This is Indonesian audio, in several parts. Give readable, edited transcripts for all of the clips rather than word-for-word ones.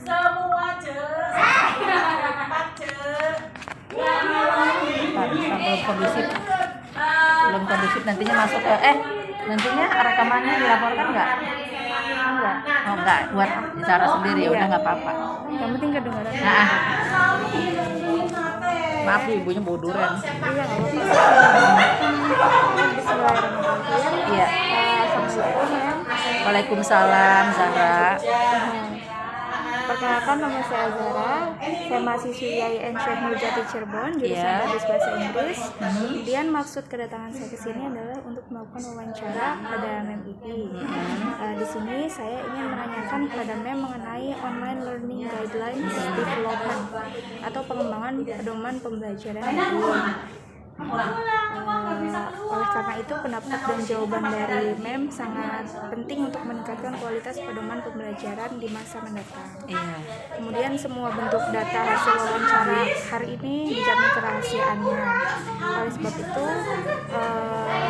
Semua belum kondusif, nantinya masuk ke nantinya rekamannya dilaporkan nggak? Enggak, buat cara sendiri ya udah nggak apa-apa. Yang penting kedengaran. Nah, maaf ibunya bawa durian. Iya, nggak apa-apa. Bismillahirrahmanirrahim. Iya. Assalamualaikum ya. Waalaikumsalam Zahra. Perkenalkan, nama saya Zahra. Saya mahasiswi IAIN Syekh Nurjati Cirebon, jurusan Iya. Hadis Bahasa Inggris. Kemudian maksud kedatangan saya ke sini adalah untuk melakukan wawancara pada MEM-UI. Di sini saya ingin menanyakan kepada MEM mengenai online learning guidelines development atau pengembangan pedoman pembelajaran daring. Oleh karena itu, pendapat dan jawaban dari MEM sangat penting untuk meningkatkan kualitas pedoman pembelajaran di masa mendatang. Iya. Kemudian semua bentuk data hasil wawancara hari ini dijamin kerahasiaannya. Oleh sebab itu,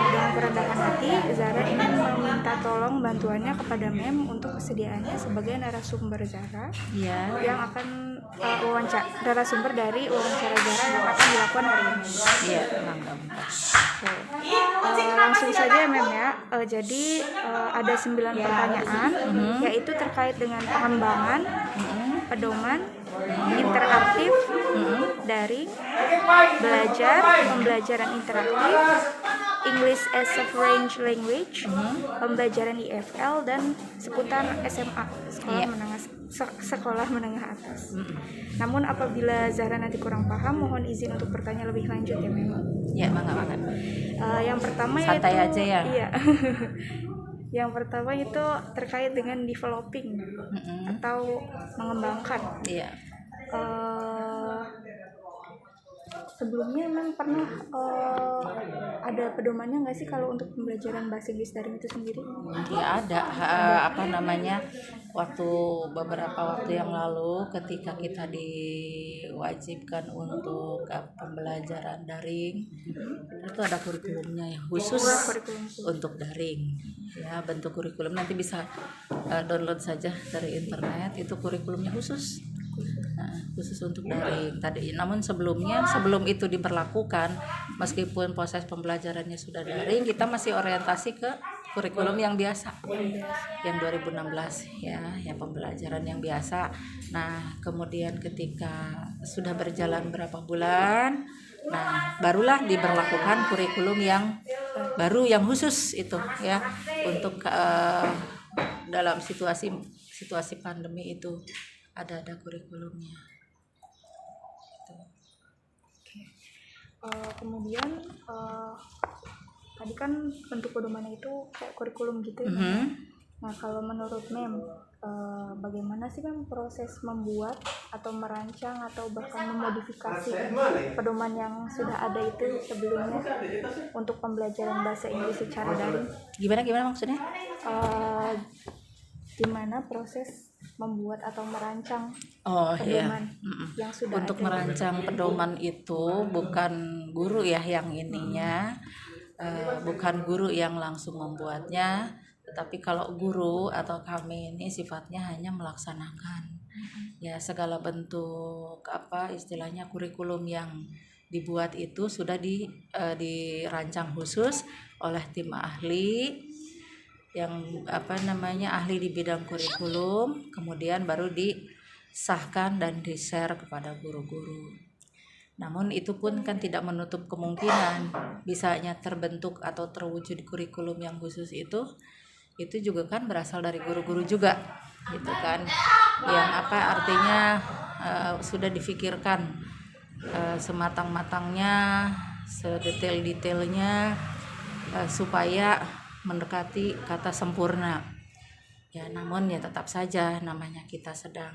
dengan kerendahan hati, Zahra ingin meminta tolong bantuannya kepada MEM untuk kesediaannya sebagai narasumber Zahra Iya. yang akan narasumber dari wawancara Zahra yang akan dilakukan hari ini. Iya. Langsung saja ya Mem ya. Jadi ada 9 pertanyaan, yaitu terkait dengan pengembangan pedoman interaktif daring, pembelajaran interaktif, English as a Foreign Language, pembelajaran IFL, dan seputar SMA, sekolah menengah atas. Namun apabila Zahra nanti kurang paham, mohon izin untuk bertanya lebih lanjut ya memang. Ya, mangga. Yang pertama Santai yaitu aja ya. Iya. Yang pertama itu terkait dengan developing atau mengembangkan. Iya. Sebelumnya memang pernah ada pedomannya nggak sih kalau untuk pembelajaran bahasa Inggris daring itu sendiri? Ya ada, beberapa waktu yang lalu ketika kita diwajibkan untuk pembelajaran daring, itu ada kurikulumnya yang khusus untuk daring. Ya, bentuk kurikulum nanti bisa download saja dari internet, itu kurikulumnya khusus. Khusus untuk daring tadi. Namun sebelum itu diberlakukan, meskipun proses pembelajarannya sudah daring, kita masih orientasi ke kurikulum yang biasa, yang 2016 ya, yang pembelajaran yang biasa. Nah, kemudian ketika sudah berjalan berapa bulan, barulah diberlakukan kurikulum yang baru, yang khusus itu ya, untuk dalam situasi pandemi itu ada kurikulumnya. Kemudian tadi kan bentuk pedomannya itu kayak kurikulum gitu ya. Nah, kalau menurut MEM, bagaimana sih MEM proses membuat atau merancang atau bahkan memodifikasi pedoman yang sudah ada itu sebelumnya untuk pembelajaran bahasa Inggris secara daring? Gimana maksudnya? Gimana proses membuat atau merancang pedoman yang sudah untuk ada. merancang pedoman itu bukan guru ya yang ininya, bukan guru yang langsung membuatnya, tetapi kalau guru atau kami ini sifatnya hanya melaksanakan ya, segala bentuk istilahnya kurikulum yang dibuat itu sudah dirancang khusus oleh tim ahli yang ahli di bidang kurikulum, kemudian baru disahkan dan di-share kepada guru-guru. Namun itu pun kan tidak menutup kemungkinan bisanya terbentuk atau terwujud kurikulum yang khusus itu juga kan berasal dari guru-guru juga, gitu kan. Yang artinya sudah difikirkan sematang-matangnya, sedetail-detailnya supaya mendekati kata sempurna ya. Namun ya tetap saja namanya kita sedang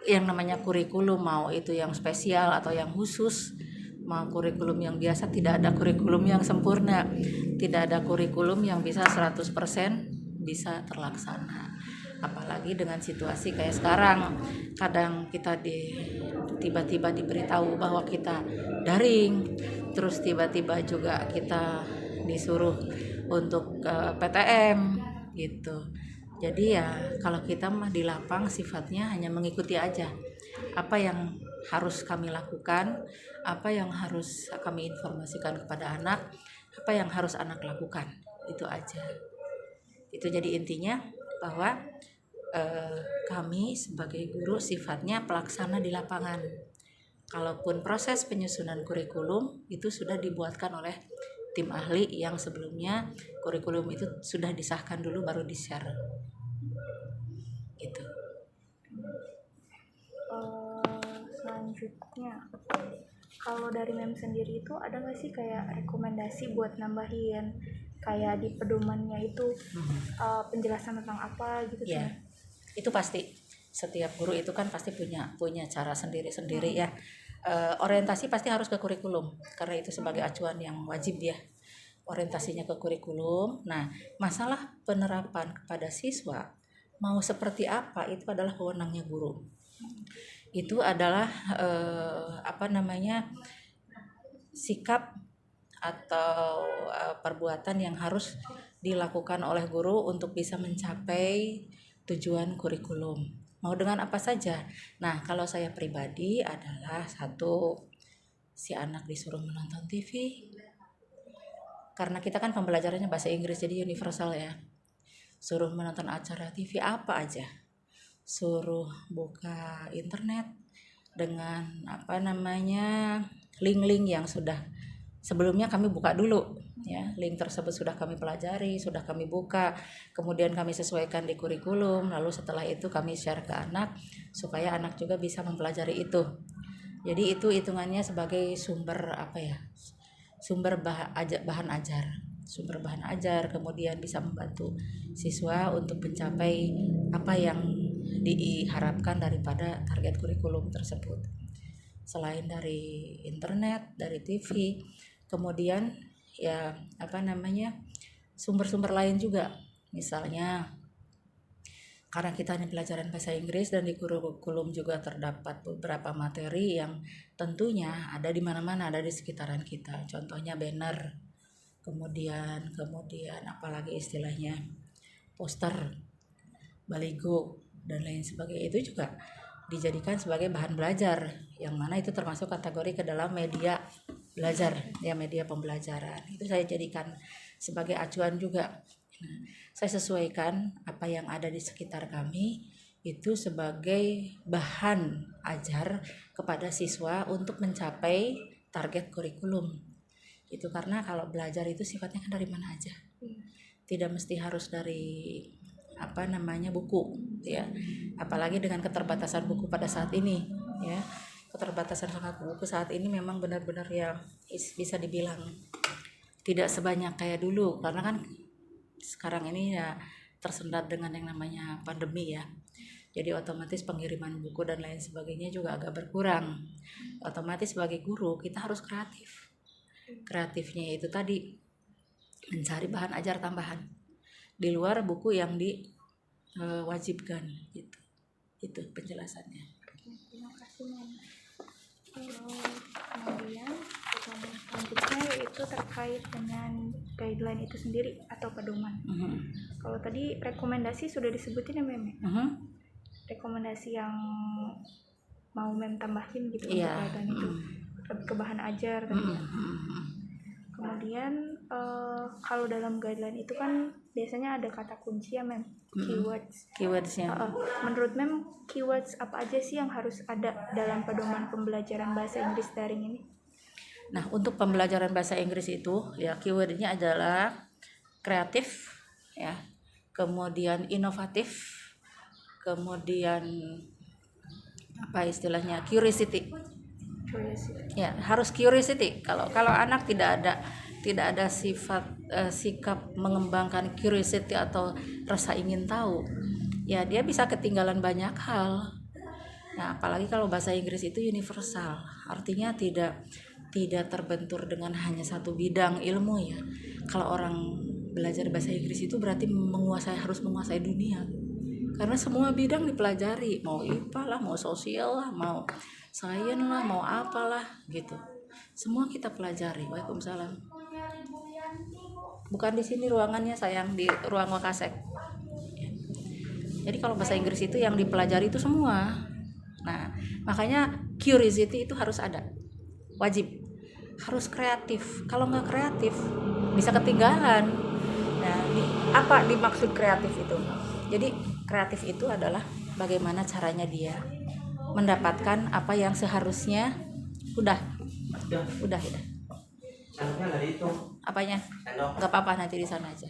yang namanya kurikulum, mau itu yang spesial atau yang khusus, mau kurikulum yang biasa, tidak ada kurikulum yang sempurna, tidak ada kurikulum yang bisa 100% bisa terlaksana. Apalagi dengan situasi kayak sekarang, kadang kita tiba-tiba diberitahu bahwa kita daring, terus tiba-tiba juga kita disuruh untuk PTM gitu. Jadi ya kalau kita mah di lapang sifatnya hanya mengikuti aja apa yang harus kami lakukan, apa yang harus kami informasikan kepada anak, apa yang harus anak lakukan, itu aja. Itu jadi intinya bahwa kami sebagai guru sifatnya pelaksana di lapangan. Kalaupun proses penyusunan kurikulum itu sudah dibuatkan oleh tim ahli yang sebelumnya kurikulum itu sudah disahkan dulu baru di-share. Gitu. Selanjutnya, kalau dari Mem sendiri itu ada nggak sih kayak rekomendasi buat nambahin kayak di pedomannya itu penjelasan tentang apa gitu sih? Ya, itu pasti. Setiap guru itu kan pasti punya cara sendiri-sendiri ya. Orientasi pasti harus ke kurikulum karena itu sebagai acuan yang wajib ya. Orientasinya ke kurikulum. Nah, masalah penerapan kepada siswa mau seperti apa itu adalah wewenangnya guru. Itu adalah sikap atau perbuatan yang harus dilakukan oleh guru untuk bisa mencapai tujuan kurikulum. Mau dengan apa saja. Nah, kalau saya pribadi adalah satu, si anak disuruh menonton TV. Karena kita kan pembelajarannya bahasa Inggris jadi universal ya. Suruh menonton acara TV apa aja. Suruh buka internet dengan link-link yang sudah sebelumnya kami buka dulu ya, link tersebut sudah kami pelajari, sudah kami buka, kemudian kami sesuaikan di kurikulum, lalu setelah itu kami share ke anak supaya anak juga bisa mempelajari itu. Jadi itu hitungannya sebagai sumber bahan ajar, kemudian bisa membantu siswa untuk mencapai apa yang diharapkan daripada target kurikulum tersebut. Selain dari internet, dari TV, kemudian ya sumber-sumber lain juga. Misalnya karena kita ini pelajaran bahasa Inggris dan di kurikulum juga terdapat beberapa materi yang tentunya ada di mana-mana, ada di sekitaran kita. Contohnya banner, kemudian apalagi istilahnya poster, baligo dan lain sebagainya, itu juga dijadikan sebagai bahan belajar, yang mana itu termasuk kategori ke dalam media belajar ya, media pembelajaran. Itu saya jadikan sebagai acuan juga. Nah, saya sesuaikan apa yang ada di sekitar kami itu sebagai bahan ajar kepada siswa untuk mencapai target kurikulum. Itu karena kalau belajar itu sifatnya kan dari mana aja, tidak mesti harus dari buku ya, apalagi dengan keterbatasan buku pada saat ini ya. Keterbatasan buku saat ini memang benar-benar ya bisa dibilang tidak sebanyak kayak dulu, karena kan sekarang ini ya tersendat dengan yang namanya pandemi ya. Jadi otomatis pengiriman buku dan lain sebagainya juga agak berkurang. Otomatis sebagai guru kita harus kreatif. Kreatifnya itu tadi mencari bahan ajar tambahan di luar buku yang diwajibkan gitu. Itu penjelasannya. Terima kasih, Mem. Kemudian pertanyaan selanjutnya yaitu terkait dengan guideline itu sendiri atau pedoman. Kalau tadi rekomendasi sudah disebutin ya, Mem. Rekomendasi yang mau Mem tambahin gitu untuk guideline itu lebih ke bahan ajar tadi. Kemudian kalau dalam guideline itu kan biasanya ada kata kunci ya, Mem, keywordsnya. Menurut Mem, keywords apa aja sih yang harus ada dalam pedoman pembelajaran bahasa Inggris daring ini? Nah, untuk pembelajaran bahasa Inggris itu ya keywordnya adalah kreatif ya, kemudian inovatif, kemudian curiosity. Ya, harus curiosity. Kalau anak tidak ada sikap mengembangkan curiosity atau rasa ingin tahu, ya dia bisa ketinggalan banyak hal. Nah, apalagi kalau bahasa Inggris itu universal, artinya tidak terbentur dengan hanya satu bidang ilmu ya. Kalau orang belajar bahasa Inggris itu berarti harus menguasai dunia. Karena semua bidang dipelajari, mau IPA lah, mau sosial lah, mau sains lah, mau apalah gitu. Semua kita pelajari. Waalaikumsalam. Bukan di sini ruangannya sayang, di ruang Wakasek. Jadi kalau bahasa Inggris itu yang dipelajari itu semua. Nah, makanya curiosity itu harus ada, wajib, harus kreatif. Kalau nggak kreatif bisa ketinggalan. Nah, apa dimaksud kreatif itu? Jadi kreatif itu adalah bagaimana caranya dia mendapatkan apa yang seharusnya udah ya. Apanya? Nggak apa-apa, nanti di sana aja.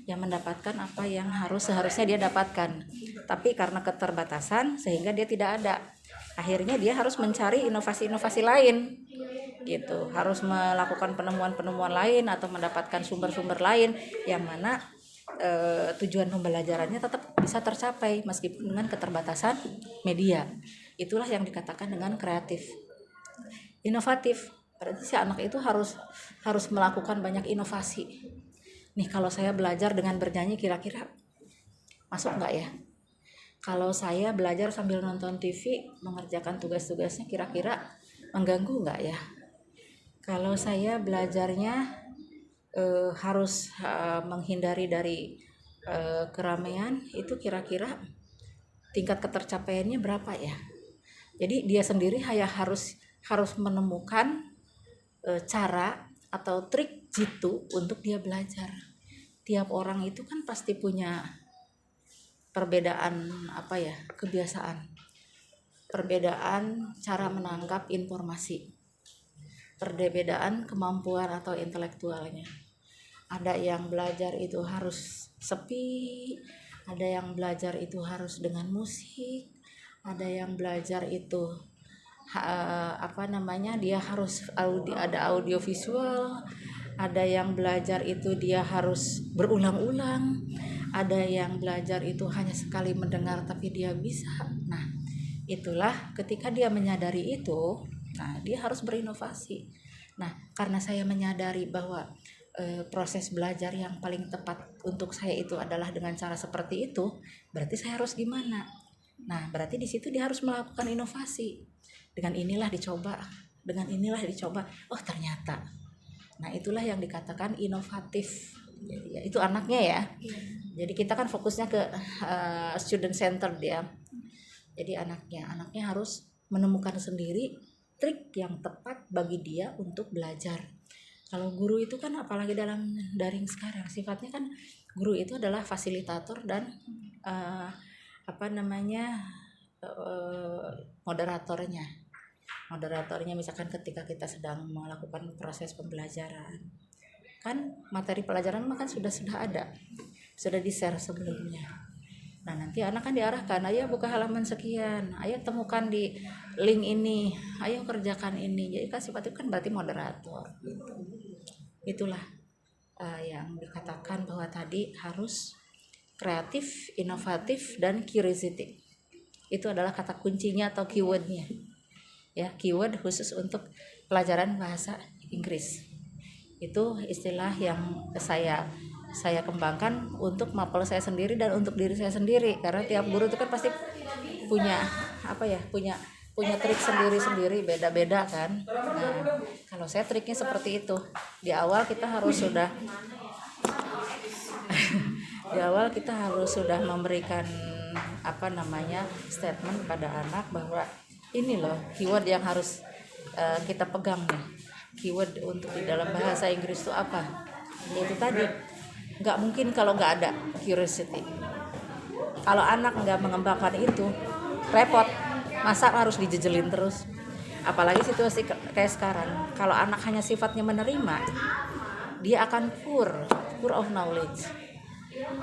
Yang mendapatkan apa yang seharusnya dia dapatkan. Tapi karena keterbatasan sehingga dia tidak ada. Akhirnya dia harus mencari inovasi-inovasi lain. Gitu. Harus melakukan penemuan-penemuan lain atau mendapatkan sumber-sumber lain yang mana tujuan pembelajarannya tetap bisa tercapai meskipun dengan keterbatasan media. Itulah yang dikatakan dengan kreatif. Inovatif. Berarti si anak itu harus melakukan banyak inovasi. Nih, kalau saya belajar dengan bernyanyi kira-kira masuk nggak ya? Kalau saya belajar sambil nonton TV, mengerjakan tugas-tugasnya kira-kira mengganggu nggak ya? Kalau saya belajarnya harus menghindari dari keramaian, itu kira-kira tingkat ketercapaiannya berapa ya? Jadi dia sendiri harus menemukan cara atau trik jitu untuk dia belajar. Tiap orang itu kan pasti punya perbedaan kebiasaan, perbedaan cara menangkap informasi, perbedaan kemampuan atau intelektualnya. Ada yang belajar itu harus sepi, ada yang belajar itu harus dengan musik, ada yang belajar itu dia harus ada audio visual, ada yang belajar itu dia harus berulang-ulang, ada yang belajar itu hanya sekali mendengar tapi dia bisa. Nah, itulah ketika dia menyadari itu, nah dia harus berinovasi. Nah, karena saya menyadari bahwa proses belajar yang paling tepat untuk saya itu adalah dengan cara seperti itu, berarti saya harus gimana? Nah, berarti di situ dia harus melakukan inovasi. Dengan inilah dicoba, oh ternyata. Nah, itulah yang dikatakan inovatif. Jadi, ya, itu anaknya ya. Jadi kita kan fokusnya ke student centered ya. Jadi anaknya harus menemukan sendiri trik yang tepat bagi dia untuk belajar. Kalau guru itu kan apalagi dalam daring sekarang, sifatnya kan guru itu adalah fasilitator dan moderatornya misalkan ketika kita sedang melakukan proses pembelajaran, kan materi pelajaran kan sudah ada, sudah di-share sebelumnya. Nah, nanti anak kan diarahkan, ayo buka halaman sekian, ayo temukan di link ini, ayo kerjakan ini. Jadi kan sifatnya kan berarti moderator gitu. Itulah yang dikatakan bahwa tadi harus kreatif, inovatif, dan curiosity. Itu adalah kata kuncinya atau keywordnya. Ya, keyword khusus untuk pelajaran bahasa Inggris. Itu istilah yang saya kembangkan untuk mapel saya sendiri dan untuk diri saya sendiri, karena tiap guru itu kan pasti punya punya trik sendiri-sendiri, beda-beda kan. Nah, kalau saya triknya seperti itu. Di awal kita harus sudah memberikan statement kepada anak bahwa ini loh keyword yang harus kita pegang nih. Keyword untuk di dalam bahasa Inggris itu apa? Itu tadi, nggak mungkin kalau nggak ada curiosity. Kalau anak nggak mengembangkan itu, repot. Masa harus dijejelin terus? Apalagi situasi kayak sekarang. Kalau anak hanya sifatnya menerima, dia akan poor of knowledge.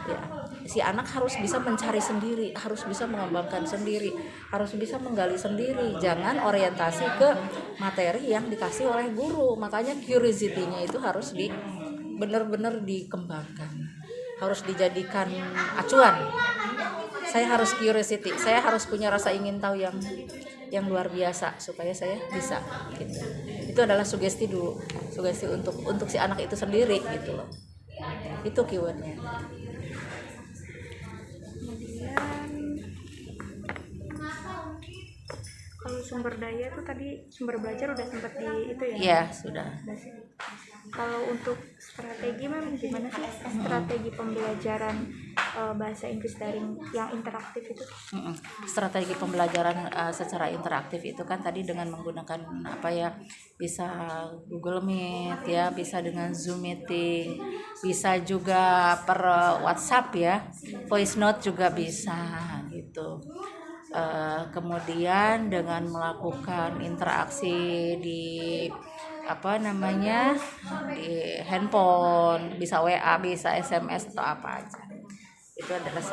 Ya, si anak harus bisa mencari sendiri, harus bisa mengembangkan sendiri, harus bisa menggali sendiri. Jangan orientasi ke materi yang dikasih oleh guru. Makanya curiosity-nya itu harus benar-benar dikembangkan, harus dijadikan acuan. Saya harus curiosity, saya harus punya rasa ingin tahu yang luar biasa supaya saya bisa gitu. Itu adalah sugesti dulu, sugesti untuk si anak itu sendiri gitu loh. Itu keywordnya. Kemudian kalau sumber daya itu tadi sumber belajar udah sempat di itu ya? Iya, sudah. Kalau untuk strategi gimana sih strategi pembelajaran bahasa Inggris daring yang interaktif itu? Strategi pembelajaran secara interaktif itu kan tadi dengan menggunakan bisa Google Meet ya, bisa dengan Zoom meeting, bisa juga per WhatsApp ya, voice note juga bisa gitu. Kemudian dengan melakukan interaksi di di handphone, bisa WA, bisa SMS atau apa aja. Itu adalah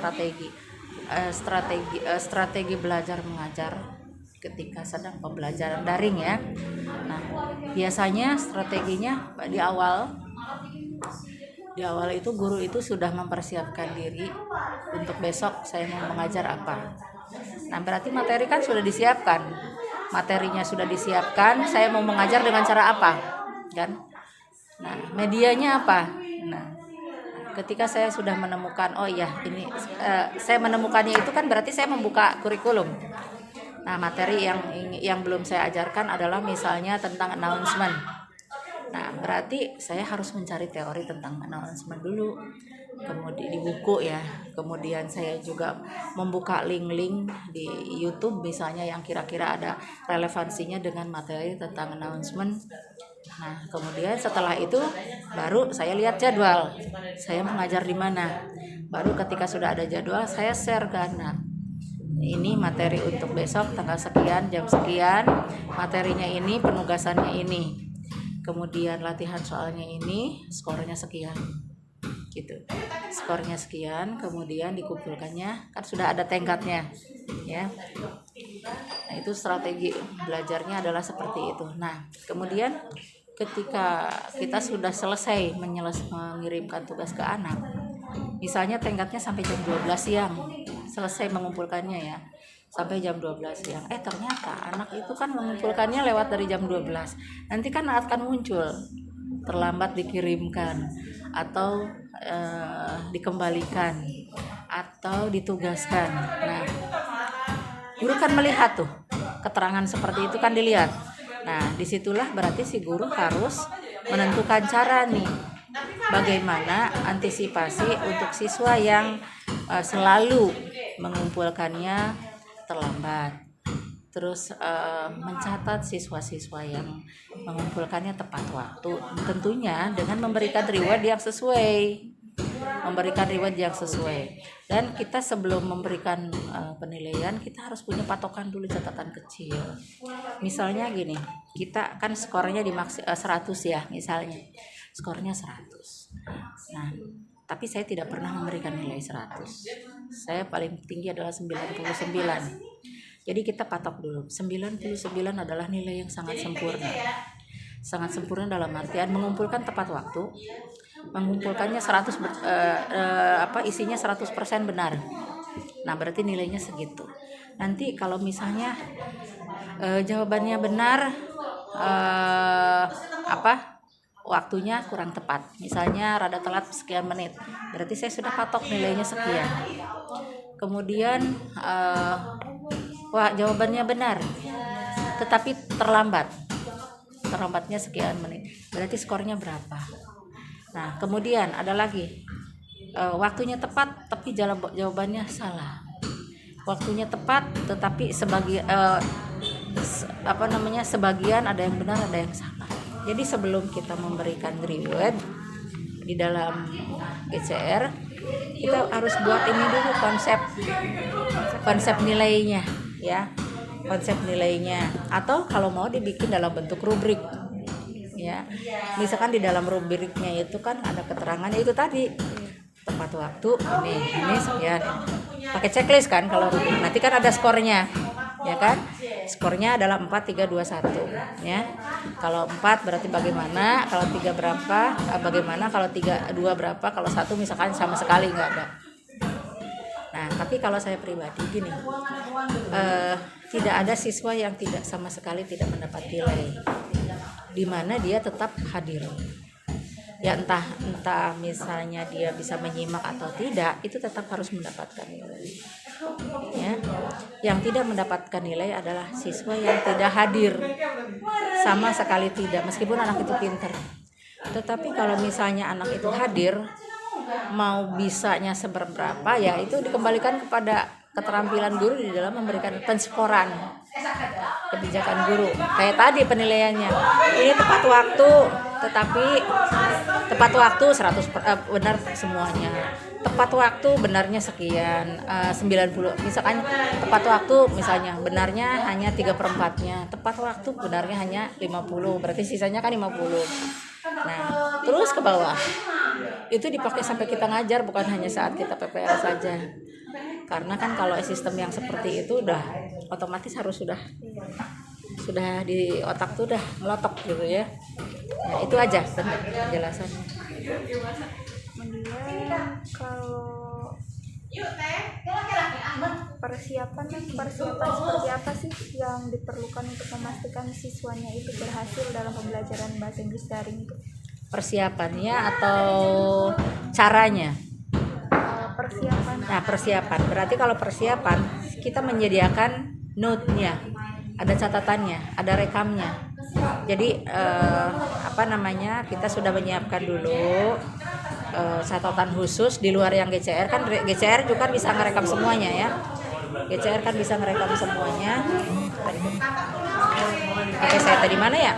strategi belajar mengajar ketika sedang pembelajaran daring ya. Nah, biasanya strateginya di awal itu guru itu sudah mempersiapkan diri untuk besok saya mau mengajar apa. Nah, berarti materi kan sudah disiapkan. Materinya sudah disiapkan, saya mau mengajar dengan cara apa? Kan? Nah, medianya apa? Nah, ketika saya sudah menemukan saya menemukannya itu kan berarti saya membuka kurikulum. Nah, materi yang belum saya ajarkan adalah misalnya tentang announcement. Nah, berarti saya harus mencari teori tentang announcement dulu, kemudian di buku ya. Kemudian saya juga membuka link-link di YouTube misalnya yang kira-kira ada relevansinya dengan materi tentang announcement. Nah, kemudian setelah itu baru saya lihat jadwal. Saya mengajar di mana. Baru ketika sudah ada jadwal saya share kan. Nah, ini materi untuk besok tanggal sekian, jam sekian. Materinya ini, penugasannya ini. Kemudian latihan soalnya ini, skornya sekian. Gitu. Skornya sekian, kemudian dikumpulkannya, kan sudah ada tengkatnya, ya. Nah, itu strategi belajarnya adalah seperti itu. Nah, kemudian ketika kita sudah selesai mengirimkan tugas ke anak, misalnya tengkatnya sampai jam 12 siang, selesai mengumpulkannya ya, sampai jam 12 siang. Ternyata anak itu kan mengumpulkannya lewat dari jam 12. Nanti kan akan muncul terlambat dikirimkan atau dikembalikan atau ditugaskan. Nah, guru kan melihat tuh keterangan seperti itu kan dilihat. Nah, disitulah berarti si guru harus menentukan cara nih bagaimana antisipasi untuk siswa yang selalu mengumpulkannya terlambat. Terus mencatat siswa-siswa yang mengumpulkannya tepat waktu, tentunya dengan memberikan reward yang sesuai. Dan kita sebelum memberikan penilaian, kita harus punya patokan dulu, catatan kecil. Misalnya gini, kita kan skornya di 100 ya, misalnya skornya 100. Nah, tapi saya tidak pernah memberikan nilai 100. Saya paling tinggi adalah 99. Jadi kita patok dulu, 99 adalah nilai yang sangat sempurna. Sangat sempurna dalam artian mengumpulkan tepat waktu, mengumpulkannya isinya 100% benar. Nah, berarti nilainya segitu. Nanti kalau misalnya jawabannya benar, waktunya kurang tepat, misalnya rada telat sekian menit, berarti saya sudah patok nilainya sekian. Kemudian jawabannya benar tetapi terlambatnya sekian menit, berarti skornya berapa. Nah, kemudian ada lagi waktunya tepat tapi jawabannya salah, waktunya tepat tetapi sebagian ada yang benar ada yang salah. Jadi sebelum kita memberikan reward di dalam GCR, kita harus buat ini dulu konsep nilainya ya, konsep nilainya, atau kalau mau dibikin dalam bentuk rubrik ya. Misalkan di dalam rubriknya itu kan ada keterangannya itu tadi, tepat waktu ini sekian, pakai checklist kan kalau rubrik, nanti kan ada skornya ya kan, skornya adalah 4, 3, 2, 1 ya. Kalau 4 berarti bagaimana, kalau 3 berapa, bagaimana, kalau 3, 2 berapa, kalau 1 misalkan sama sekali nggak ada. Nah, tapi kalau saya pribadi gini, tidak ada siswa yang sama sekali tidak mendapat nilai, di mana dia tetap hadir. Ya entah misalnya dia bisa menyimak atau tidak, itu tetap harus mendapatkan nilai. Ya, yang tidak mendapatkan nilai adalah siswa yang tidak hadir, sama sekali tidak, meskipun anak itu pintar. Tetapi kalau misalnya anak itu hadir, mau bisanya seberapa, ya itu dikembalikan kepada keterampilan guru di dalam memberikan penskoran kebijakan guru. Kayak tadi penilaiannya, ini tepat waktu, tetapi tepat waktu 100 benar semuanya. Tepat waktu benarnya sekian, 90. Misalkan tepat waktu misalnya benarnya hanya 3/4-nya. Tepat waktu benarnya hanya 50. Berarti sisanya kan 50. Nah, terus ke bawah. Itu dipakai sampai kita ngajar, bukan hanya saat kita PPL saja. Karena kan kalau sistem yang seperti itu udah otomatis harus sudah di otak tuh udah melotok gitu ya. Nah, itu aja penjelasannya. Kemudian kalau persiapan seperti apa sih yang diperlukan untuk memastikan siswanya itu berhasil dalam pembelajaran bahasa Inggris daring itu? Persiapannya atau caranya? Persiapan. Nah, persiapan berarti kalau persiapan kita menyediakan note-nya, ada catatannya, ada rekamnya. Jadi kita sudah menyiapkan dulu catatan khusus di luar yang GCR. Kan GCR juga bisa ngerekam semuanya ya. GCR kan bisa ngerekam semuanya. Oke, saya tadi mana ya?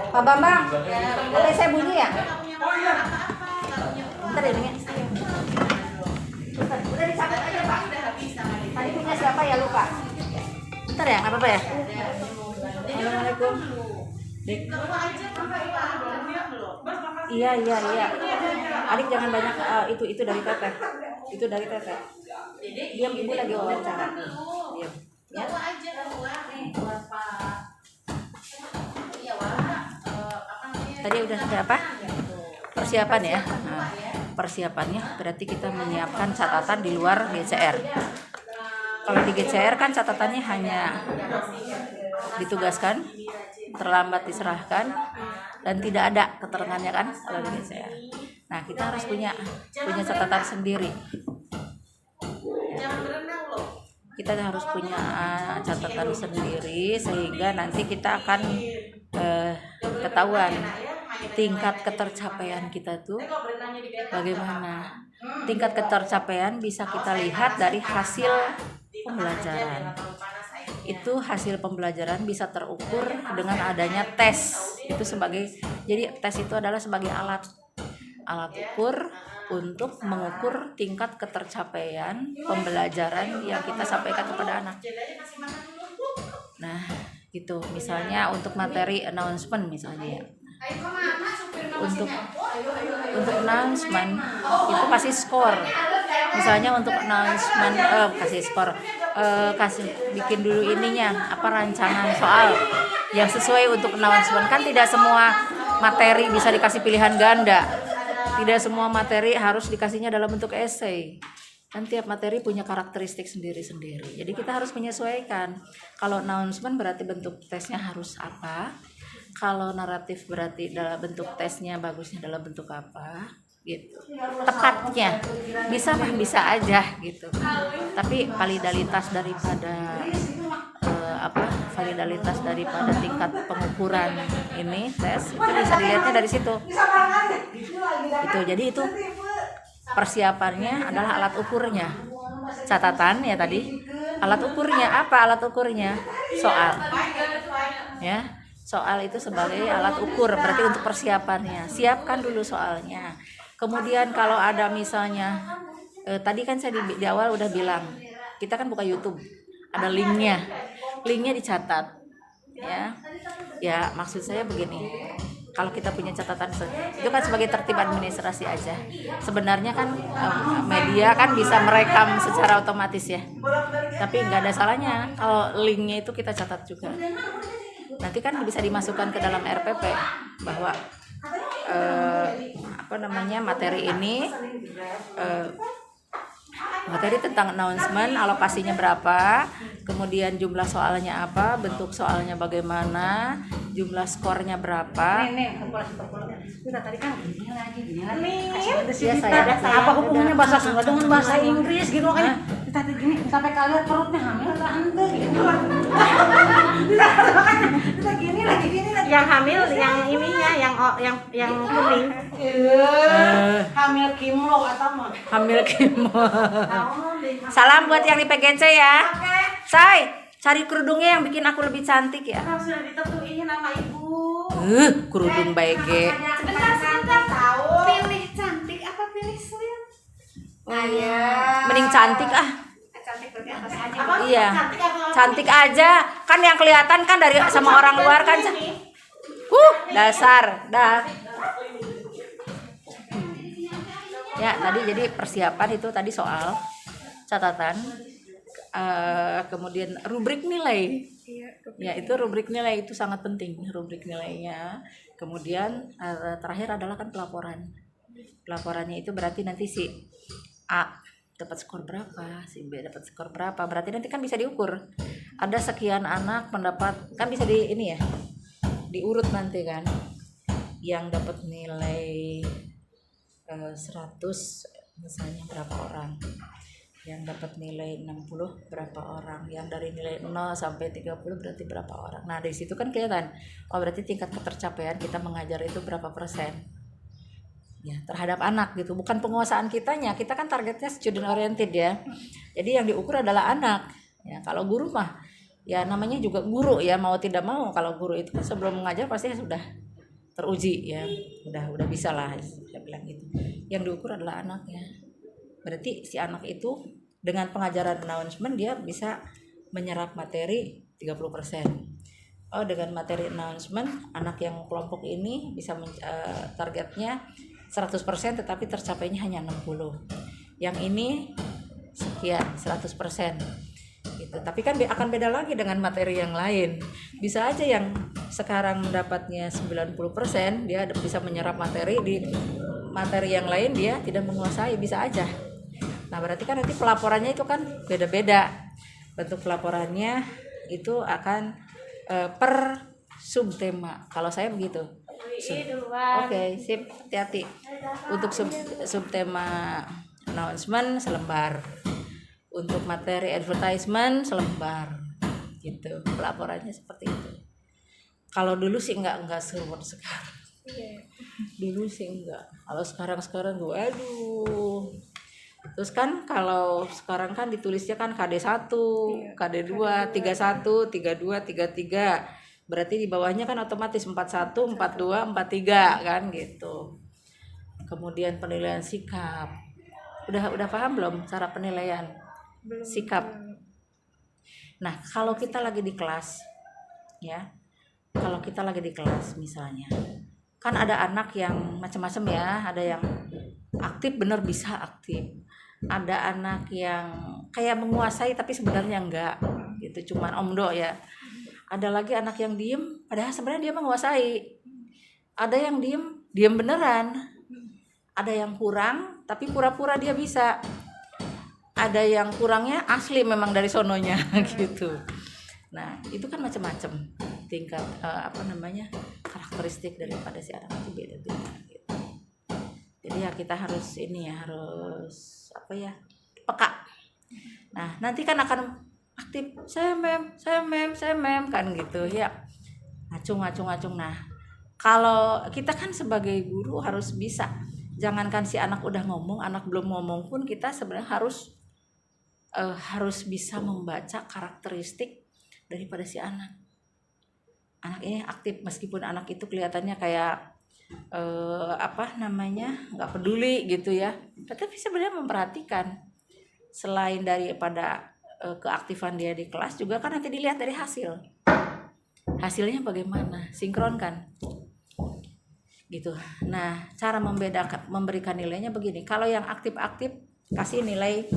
Pak Bambang, boleh saya bunyi ya? Bentar ya, Neng. Udah dicatat aja, Pak. Tadi punya siapa ya, lupa? Bentar ya, nggak apa-apa ya? Assalamualaikum. Dek. Iya. Adik jangan banyak itu dari Teteh. Itu dari Teteh. Diam, ibu lagi wawancara. Diam. Ya. Tadi udah ada apa? Persiapan ya. Nah, persiapannya berarti kita menyiapkan catatan di luar GCR. Kalau di GCR kan catatannya hanya ditugaskan, terlambat diserahkan, dan tidak ada keterangannya kan kalau di GCR. Nah, kita harus punya catatan sendiri. Kita harus punya catatan sendiri sehingga nanti kita akan ketahuan tingkat ketercapaian kita tuh bagaimana. Tingkat ketercapaian bisa kita lihat dari hasil pembelajaran. Itu hasil pembelajaran bisa terukur dengan adanya tes. Jadi tes itu adalah sebagai alat ukur untuk mengukur tingkat ketercapaian pembelajaran yang kita sampaikan kepada anak. Nah, gitu. Misalnya untuk materi announcement misalnya. Untuk announcement itu kasih skor. Misalnya untuk announcement kasih skor, bikin dulu rancangan soal yang sesuai untuk announcement. Kan tidak semua materi bisa dikasih pilihan ganda. Tidak semua materi harus dikasihnya dalam bentuk esai. Kan tiap materi punya karakteristik sendiri-sendiri. Jadi kita harus menyesuaikan. Kalau announcement berarti bentuk tesnya harus apa? Kalau naratif berarti dalam bentuk tesnya bagusnya dalam bentuk apa? Gitu. Tepatnya bisa aja gitu. Tapi validalitas daripada tingkat pengukuran ini tes itu bisa dilihatnya dari situ. Jadi itu persiapannya adalah alat ukurnya. Catatan ya tadi. Alat ukurnya apa? Alat ukurnya soal. Ya. Soal itu sebagai alat ukur, berarti untuk persiapannya. Siapkan dulu soalnya. Kemudian kalau ada misalnya tadi kan saya di awal udah bilang, kita kan buka YouTube. Ada linknya dicatat. Ya maksud saya begini. Kalau kita punya catatan itu kan sebagai tertib administrasi aja. Sebenarnya kan media kan bisa merekam secara otomatis ya. Tapi nggak ada salahnya kalau linknya itu kita catat juga. Nanti kan bisa dimasukkan ke dalam RPP bahwa materi ini materi tentang announcement, alokasinya berapa, kemudian jumlah soalnya apa, bentuk soalnya bagaimana, jumlah skornya berapa. Tadi kan gini lagi. Apa hubungannya bahasa Sunda dengan bahasa Inggris gitu makanya. Tadi gini sampai kalian perutnya hamil atau ente gitu. Kita gini lagi. Yang hamil yang ininya yang kuning. Hamil kimlo atau mah. Hamil kemo. Salam buat yang di PGC ya. Oke. Say, cari kerudungnya yang bikin aku lebih cantik ya. Kan sudah ditentuin nama ibu. Kerudung BG. Sebentar tahu. Pilih cantik apa pilih slim? Nah ya. Mending cantik ah. Cantik berarti atas aja. Apa? Iya. Cantik apa? Cantik aja. Kan yang kelihatan kan dari sama orang luar kan. Dasar. Dah. Ya, tadi jadi persiapan itu tadi soal catatan. Kemudian rubrik nilai. Ya, itu rubrik nilai itu sangat penting, rubrik nilainya. Kemudian terakhir adalah kan pelaporan. Pelaporannya itu berarti nanti si A dapat skor berapa, si B dapat skor berapa. Berarti nanti kan bisa diukur. Ada sekian anak mendapat, kan bisa di ini ya. Diurut nanti kan. Yang dapat nilai 100 misalnya berapa orang. Yang dapat nilai 60 berapa orang, yang dari nilai 0 sampai 30 berarti berapa orang. Nah, dari situ kan kelihatan, oh berarti tingkat ketercapaian kita mengajar itu berapa persen. Ya, terhadap anak gitu, bukan penguasaan kitanya. Kita kan targetnya student oriented ya. Jadi yang diukur adalah anak. Ya, kalau guru mah ya namanya juga guru ya, mau tidak mau kalau guru itu sebelum mengajar pasti sudah teruji ya. Udah bisa lah saya bilang gitu. Yang diukur adalah anaknya. Berarti si anak itu dengan pengajaran announcement dia bisa menyerap materi 30%. Oh, dengan materi announcement anak yang kelompok ini bisa targetnya 100% tetapi tercapainya hanya 60. Yang ini sekian 100%. Gitu. Tapi kan akan beda lagi dengan materi yang lain. Bisa aja yang sekarang mendapatnya 90% dia bisa menyerap materi, di materi yang lain dia tidak menguasai, bisa aja. Nah, berarti kan nanti pelaporannya itu kan beda-beda. Bentuk pelaporannya itu akan per subtema. Kalau saya begitu. Oke, sip, hati-hati. Untuk subtema announcement selembar. Untuk materi advertisement selembar. Gitu. Pelaporannya seperti itu. Kalau dulu sih enggak seruat sekarang. Dulu sih enggak. Kalau sekarang gue aduh. Terus kan kalau sekarang kan ditulisnya kan KD1, KD2, 31, 32, 33. Berarti di bawahnya kan otomatis 41, 42, 43 kan gitu. Kemudian penilaian sikap. Udah paham belum cara penilaian sikap? Nah, kalau kita lagi di kelas ya. Kalau kita lagi di kelas misalnya. Kan ada anak yang macam-macam ya, ada yang aktif bener bisa aktif. Ada anak yang kayak menguasai tapi sebenarnya enggak gitu, cuman omdo ya. Ada lagi anak yang diem padahal sebenarnya dia menguasai. Ada yang diem beneran. Ada yang kurang tapi pura-pura dia bisa. Ada yang kurangnya asli memang dari sononya gitu. Nah, itu kan macam-macam tingkat karakteristik daripada si anak itu beda-beda gitu. Jadi ya kita harus peka. Nah, nanti kan akan aktif saya mem kan gitu ya. Ngacung. Nah, kalau kita kan sebagai guru harus bisa. Jangankan si anak udah ngomong, anak belum ngomong pun kita sebenarnya harus bisa membaca karakteristik daripada si anak. Anak ini aktif meskipun anak itu kelihatannya kayak nggak peduli gitu ya, tapi sebenarnya memperhatikan. Selain daripada keaktifan dia di kelas juga kan nanti dilihat dari hasilnya bagaimana, sinkronkan gitu. Nah, cara memberikan nilainya begini. Kalau yang aktif kasih nilai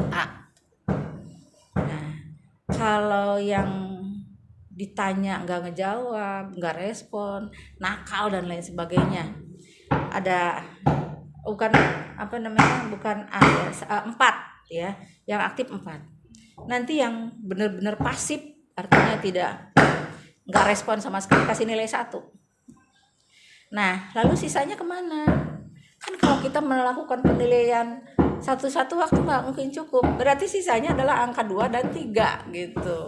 A. Nah, kalau yang ditanya nggak ngejawab, nggak respon, nakal dan lain sebagainya, bukan A ya, 4 ya, yang aktif 4. Nanti yang benar-benar pasif artinya nggak respon sama sekali kasih nilai 1. Nah, lalu sisanya kemana? Kan kalau kita melakukan penilaian satu-satu waktu nggak mungkin cukup. Berarti sisanya adalah angka 2 dan 3 gitu.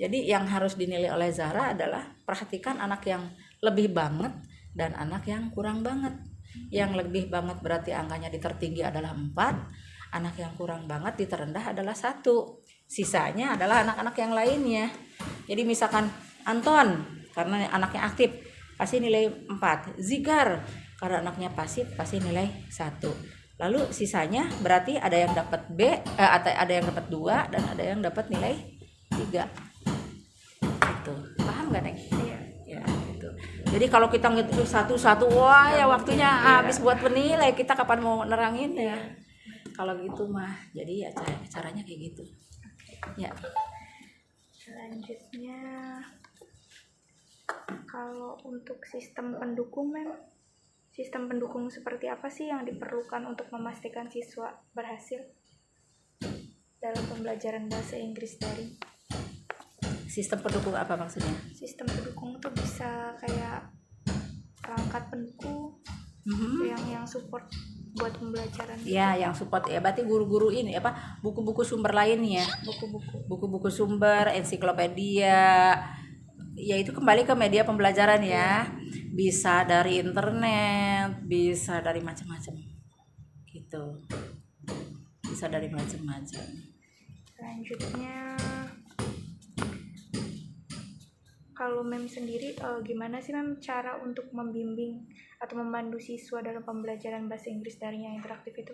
Jadi yang harus dinilai oleh Zahra adalah perhatikan anak yang lebih banget dan anak yang kurang banget. Yang lebih banget berarti angkanya di tertinggi adalah 4, anak yang kurang banget di terendah adalah 1. Sisanya adalah anak-anak yang lainnya. Jadi misalkan Anton karena anaknya aktif pasti nilai 4, Zigar karena anaknya pasif pasti nilai 1. Lalu sisanya berarti ada yang dapat B, ada yang dapat 2 dan ada yang dapat nilai 3. Gitu. Paham gak, Neng? Iya. Ya, gitu. Jadi kalau kita ngitung satu-satu, wah ya waktunya habis buat penilai, kita kapan mau nerangin ya? Kalau gitu mah, jadi ya caranya kayak gitu. Ya. Selanjutnya, kalau untuk sistem pendukung, sistem pendukung seperti apa sih yang diperlukan untuk memastikan siswa berhasil dalam pembelajaran bahasa Inggris daring? Sistem pendukung apa maksudnya? Sistem pendukung tuh bisa kayak perangkat pendukung yang support buat pembelajaran. Ya, yang support ya berarti guru-guru ini buku-buku sumber lainnya. Buku-buku sumber, ensiklopedia. Ya itu kembali ke media pembelajaran ya. Bisa dari internet, bisa dari macam-macam. Gitu. Bisa dari macam-macam. Selanjutnya, kalau Mem sendiri gimana sih Mem cara untuk membimbing atau memandu siswa dalam pembelajaran bahasa Inggris daring yang interaktif itu?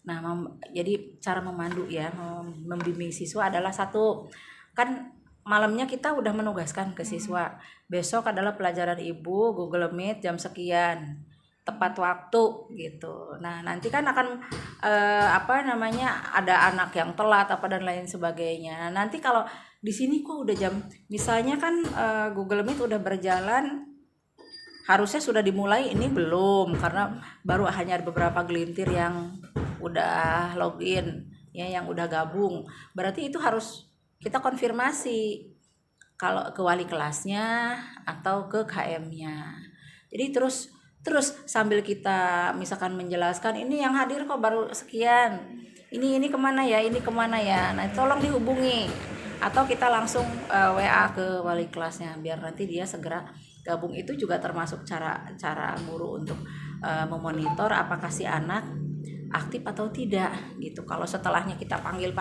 Nah, jadi cara memandu ya, membimbing siswa adalah satu, kan malamnya kita udah menugaskan ke siswa, besok adalah pelajaran ibu Google Meet jam sekian, tepat waktu gitu. Nah, nanti kan akan ada anak yang telat apa dan lain sebagainya. Nanti kalau di sini kok udah jam, misalnya kan Google Meet udah berjalan, harusnya sudah dimulai, ini belum karena baru hanya ada beberapa gelintir yang udah login ya, yang udah gabung. Berarti itu harus kita konfirmasi kalau ke wali kelasnya atau ke KM-nya. Jadi terus sambil kita misalkan menjelaskan, ini yang hadir kok baru sekian, ini kemana ya, nah tolong dihubungi, atau kita langsung WA ke wali kelasnya biar nanti dia segera gabung. Itu juga termasuk cara guru untuk memonitor apakah si anak aktif atau tidak gitu. Kalau setelahnya kita panggil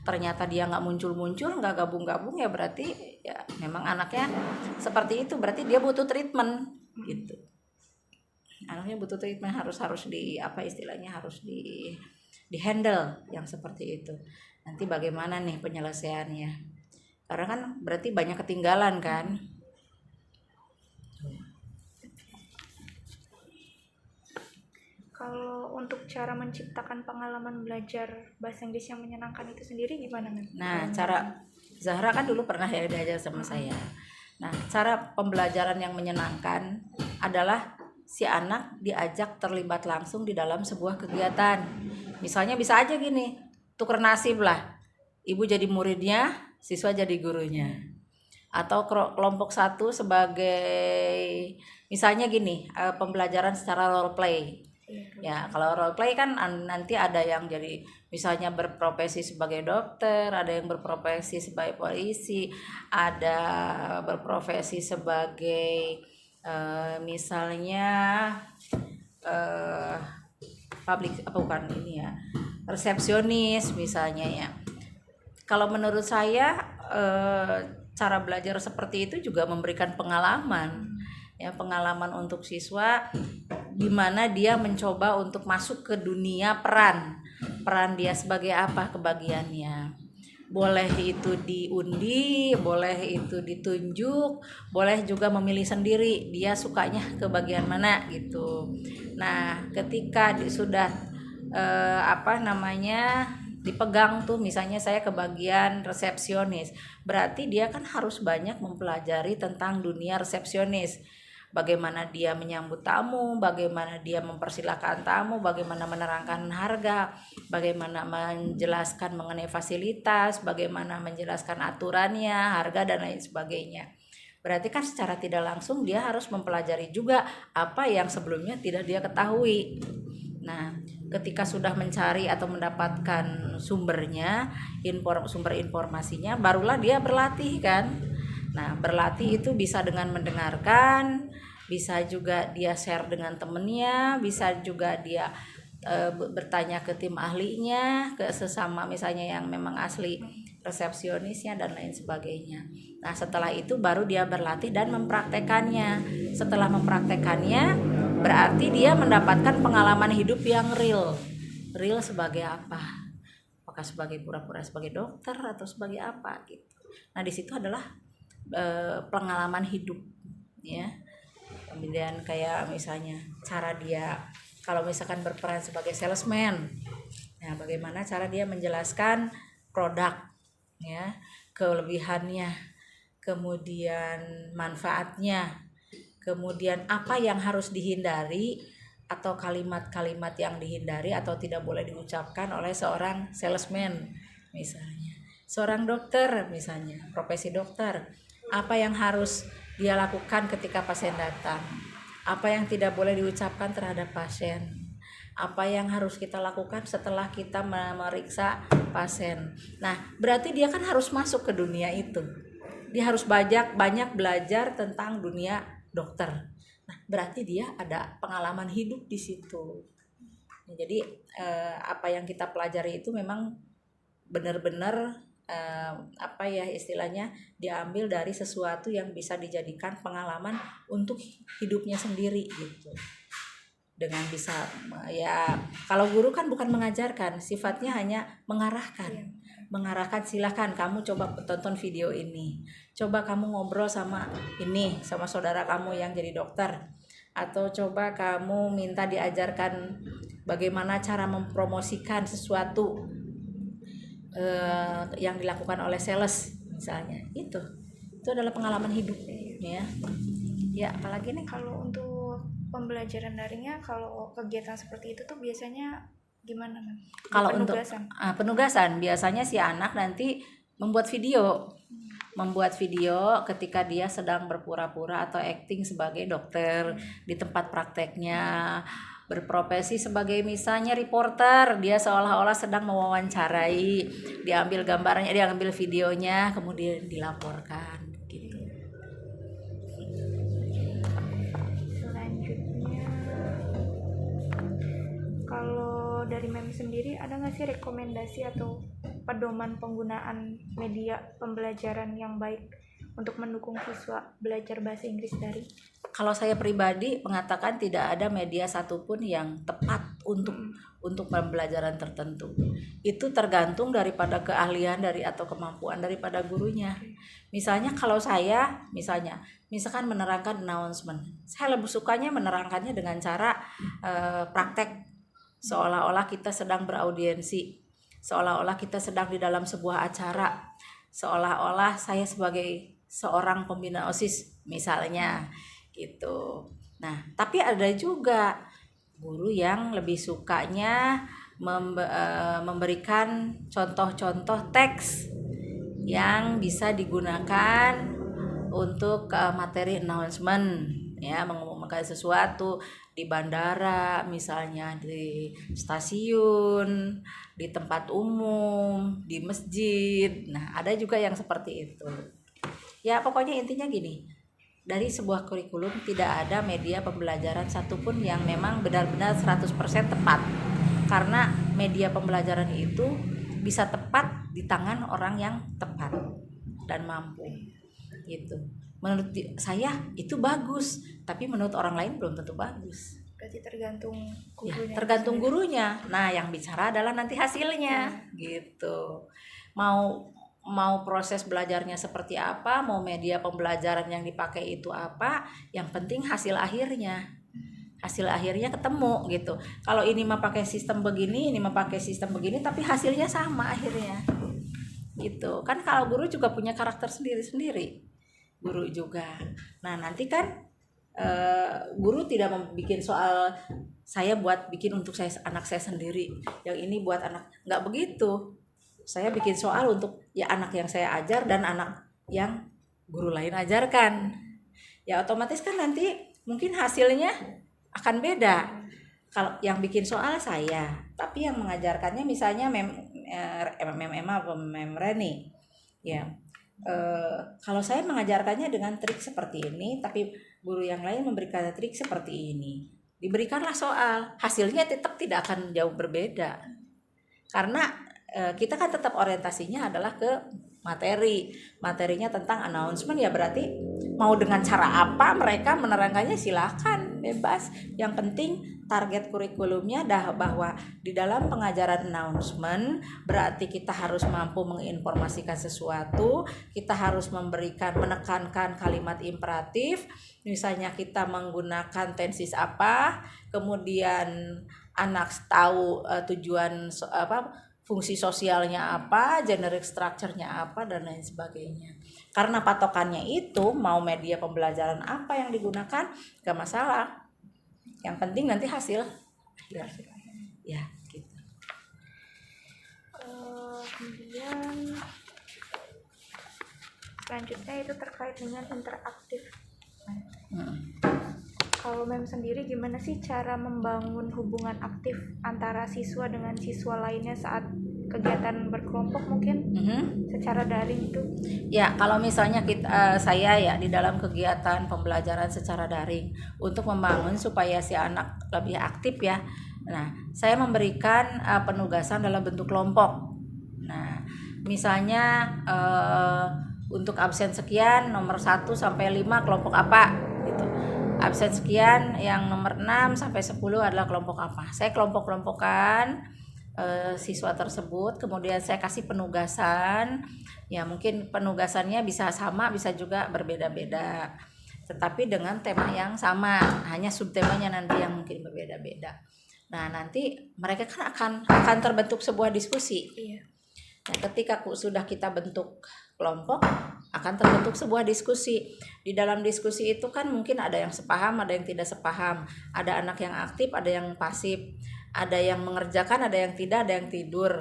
ternyata dia nggak muncul, nggak gabung ya berarti ya memang anaknya seperti itu, berarti dia butuh treatment gitu. Anaknya butuh treatment, harus di harus di handle yang seperti itu. Nanti bagaimana nih penyelesaiannya, karena kan berarti banyak ketinggalan kan. Kalau untuk cara menciptakan pengalaman belajar bahasa Inggris yang menyenangkan itu sendiri gimana, Mem? Nah, cara Zahra kan dulu pernah ya diajar sama saya. Nah, cara pembelajaran yang menyenangkan adalah si anak diajak terlibat langsung di dalam sebuah kegiatan. Misalnya bisa aja gini, tuker nasib lah. Ibu jadi muridnya, siswa jadi gurunya. Atau kelompok satu sebagai, misalnya gini, pembelajaran secara role play. Ya, kalau role play kan nanti ada yang jadi misalnya berprofesi sebagai dokter, ada yang berprofesi sebagai polisi, ada berprofesi sebagai misalnya resepsionis misalnya ya. Kalau menurut saya cara belajar seperti itu juga memberikan pengalaman untuk siswa, di mana dia mencoba untuk masuk ke dunia peran dia sebagai apa kebagiannya. Boleh itu diundi, boleh itu ditunjuk, boleh juga memilih sendiri dia sukanya ke bagian mana gitu. Nah, ketika sudah dipegang tuh, misalnya saya ke bagian resepsionis, berarti dia kan harus banyak mempelajari tentang dunia resepsionis. Bagaimana dia menyambut tamu, bagaimana dia mempersilahkan tamu, bagaimana menerangkan harga, bagaimana menjelaskan mengenai fasilitas, bagaimana menjelaskan aturannya, harga dan lain sebagainya. Berarti kan secara tidak langsung dia harus mempelajari juga apa yang sebelumnya tidak dia ketahui. Nah, ketika sudah mencari atau mendapatkan sumbernya, sumber informasinya, barulah dia berlatih kan. Nah, berlatih itu bisa dengan mendengarkan, bisa juga dia share dengan temennya, bisa juga dia bertanya ke tim ahlinya, ke sesama misalnya yang memang asli resepsionisnya dan lain sebagainya. Nah, setelah itu baru dia berlatih dan mempraktekannya. Setelah mempraktekannya, berarti dia mendapatkan pengalaman hidup yang real. Real sebagai apa? Apakah sebagai pura-pura sebagai dokter atau sebagai apa gitu. Nah, di situ adalah pengalaman hidup ya. Kemudian kayak misalnya cara dia kalau misalkan berperan sebagai salesman. Nah, bagaimana cara dia menjelaskan produk ya, kelebihannya, kemudian manfaatnya, kemudian apa yang harus dihindari atau kalimat-kalimat yang dihindari atau tidak boleh diucapkan oleh seorang salesman misalnya. Seorang dokter misalnya, profesi dokter, apa yang harus dia lakukan ketika pasien datang, apa yang tidak boleh diucapkan terhadap pasien, apa yang harus kita lakukan setelah kita memeriksa pasien. Nah, berarti dia kan harus masuk ke dunia itu. Dia harus banyak belajar tentang dunia dokter. Nah, berarti dia ada pengalaman hidup di situ. Nah, jadi apa yang kita pelajari itu memang benar-benar apa ya istilahnya diambil dari sesuatu yang bisa dijadikan pengalaman untuk hidupnya sendiri gitu. Dengan bisa ya kalau guru kan bukan mengajarkan, sifatnya hanya mengarahkan. Mengarahkan, silakan kamu coba tonton video ini, coba kamu ngobrol sama saudara kamu yang jadi dokter, atau coba kamu minta diajarkan bagaimana cara mempromosikan sesuatu yang dilakukan oleh sales misalnya. Itu adalah pengalaman hidup ya. Apalagi nih Kalau untuk pembelajaran daringnya, kalau kegiatan seperti itu tuh biasanya gimana, Man? Kalau Penugasan. untuk penugasan biasanya si anak nanti membuat video ketika dia sedang berpura-pura atau acting sebagai dokter di tempat prakteknya, berprofesi sebagai misalnya reporter, dia seolah-olah sedang mewawancarai, diambil gambarnya, diambil videonya, kemudian dilaporkan gitu. Selanjutnya, kalau dari Mem sendiri ada nggak sih rekomendasi atau pedoman penggunaan media pembelajaran yang baik untuk mendukung siswa belajar bahasa Inggris daring? Kalau saya pribadi mengatakan tidak ada media satupun yang tepat untuk pembelajaran tertentu. Itu tergantung daripada keahlian atau kemampuan daripada gurunya. Misalnya kalau saya misalkan menerangkan announcement, saya lebih sukanya menerangkannya dengan cara praktek, seolah-olah kita sedang beraudiensi, seolah-olah kita sedang di dalam sebuah acara, seolah-olah saya sebagai seorang pembina OSIS misalnya gitu. Nah, tapi ada juga guru yang lebih sukanya memberikan contoh-contoh teks yang bisa digunakan untuk materi announcement ya, mengumumkan sesuatu di bandara misalnya, di stasiun, di tempat umum, di masjid. Nah, ada juga yang seperti itu. Ya, pokoknya intinya gini. Dari sebuah kurikulum tidak ada media pembelajaran satupun yang memang benar-benar 100% tepat. Karena media pembelajaran itu bisa tepat di tangan orang yang tepat dan mampu. Gitu. Menurut saya itu bagus, tapi menurut orang lain belum tentu bagus. Berarti tergantung gurunya. Ya, tergantung gurunya. Nah, yang bicara adalah nanti hasilnya, gitu. Mau proses belajarnya seperti apa, mau media pembelajaran yang dipakai itu apa, yang penting hasil akhirnya ketemu gitu. Kalau ini mah pakai sistem begini, ini mah pakai sistem begini, tapi hasilnya sama akhirnya gitu kan. Kalau guru juga punya karakter sendiri-sendiri, guru juga. Nah, nanti kan guru tidak membuat soal saya buat bikin untuk anak saya sendiri, yang ini buat anak, nggak begitu. Saya bikin soal untuk ya anak yang saya ajar dan anak yang guru lain ajarkan. Ya otomatis kan nanti mungkin hasilnya akan beda. Kalau yang bikin soal saya, tapi yang mengajarkannya misalnya Mem Emma atau Mem Reni. Ya. Kalau saya mengajarkannya dengan trik seperti ini, tapi guru yang lain memberikan trik seperti ini. Diberikanlah soal, hasilnya tetap tidak akan jauh berbeda. Karena kita kan tetap orientasinya adalah ke materinya tentang announcement, ya berarti mau dengan cara apa mereka menerangkannya silakan, bebas. Yang penting target kurikulumnya bahwa di dalam pengajaran announcement berarti kita harus mampu menginformasikan sesuatu, kita harus menekankan kalimat imperatif, misalnya kita menggunakan tenses apa, kemudian anak tahu tujuan fungsi sosialnya apa, generic structure-nya apa, dan lain sebagainya. Karena patokannya itu mau media pembelajaran apa yang digunakan gak masalah. Yang penting nanti hasil akhir. Ya, gitu. Kemudian selanjutnya itu terkait dengan interaktif. Kalau Mem sendiri gimana sih cara membangun hubungan aktif antara siswa dengan siswa lainnya saat kegiatan berkelompok mungkin secara daring itu? Ya, kalau misalnya saya ya di dalam kegiatan pembelajaran secara daring untuk membangun supaya si anak lebih aktif ya. Nah, saya memberikan penugasan dalam bentuk kelompok. Nah, misalnya untuk absen sekian nomor 1 sampai 5 kelompok apa gitu. Absen sekian yang nomor 6 sampai 10 adalah kelompok apa. Saya kelompok-kelompokkan siswa tersebut, kemudian saya kasih penugasan. Ya mungkin penugasannya bisa sama, bisa juga berbeda-beda. Tetapi dengan tema yang sama, hanya subtemanya nanti yang mungkin berbeda-beda. Nah, nanti mereka kan akan terbentuk sebuah diskusi. Iya. Nah, ketika sudah kita bentuk kelompok, akan terbentuk sebuah diskusi. Di dalam diskusi itu kan mungkin ada yang sepaham, ada yang tidak sepaham, ada anak yang aktif, ada yang pasif, ada yang mengerjakan, ada yang tidak, ada yang tidur.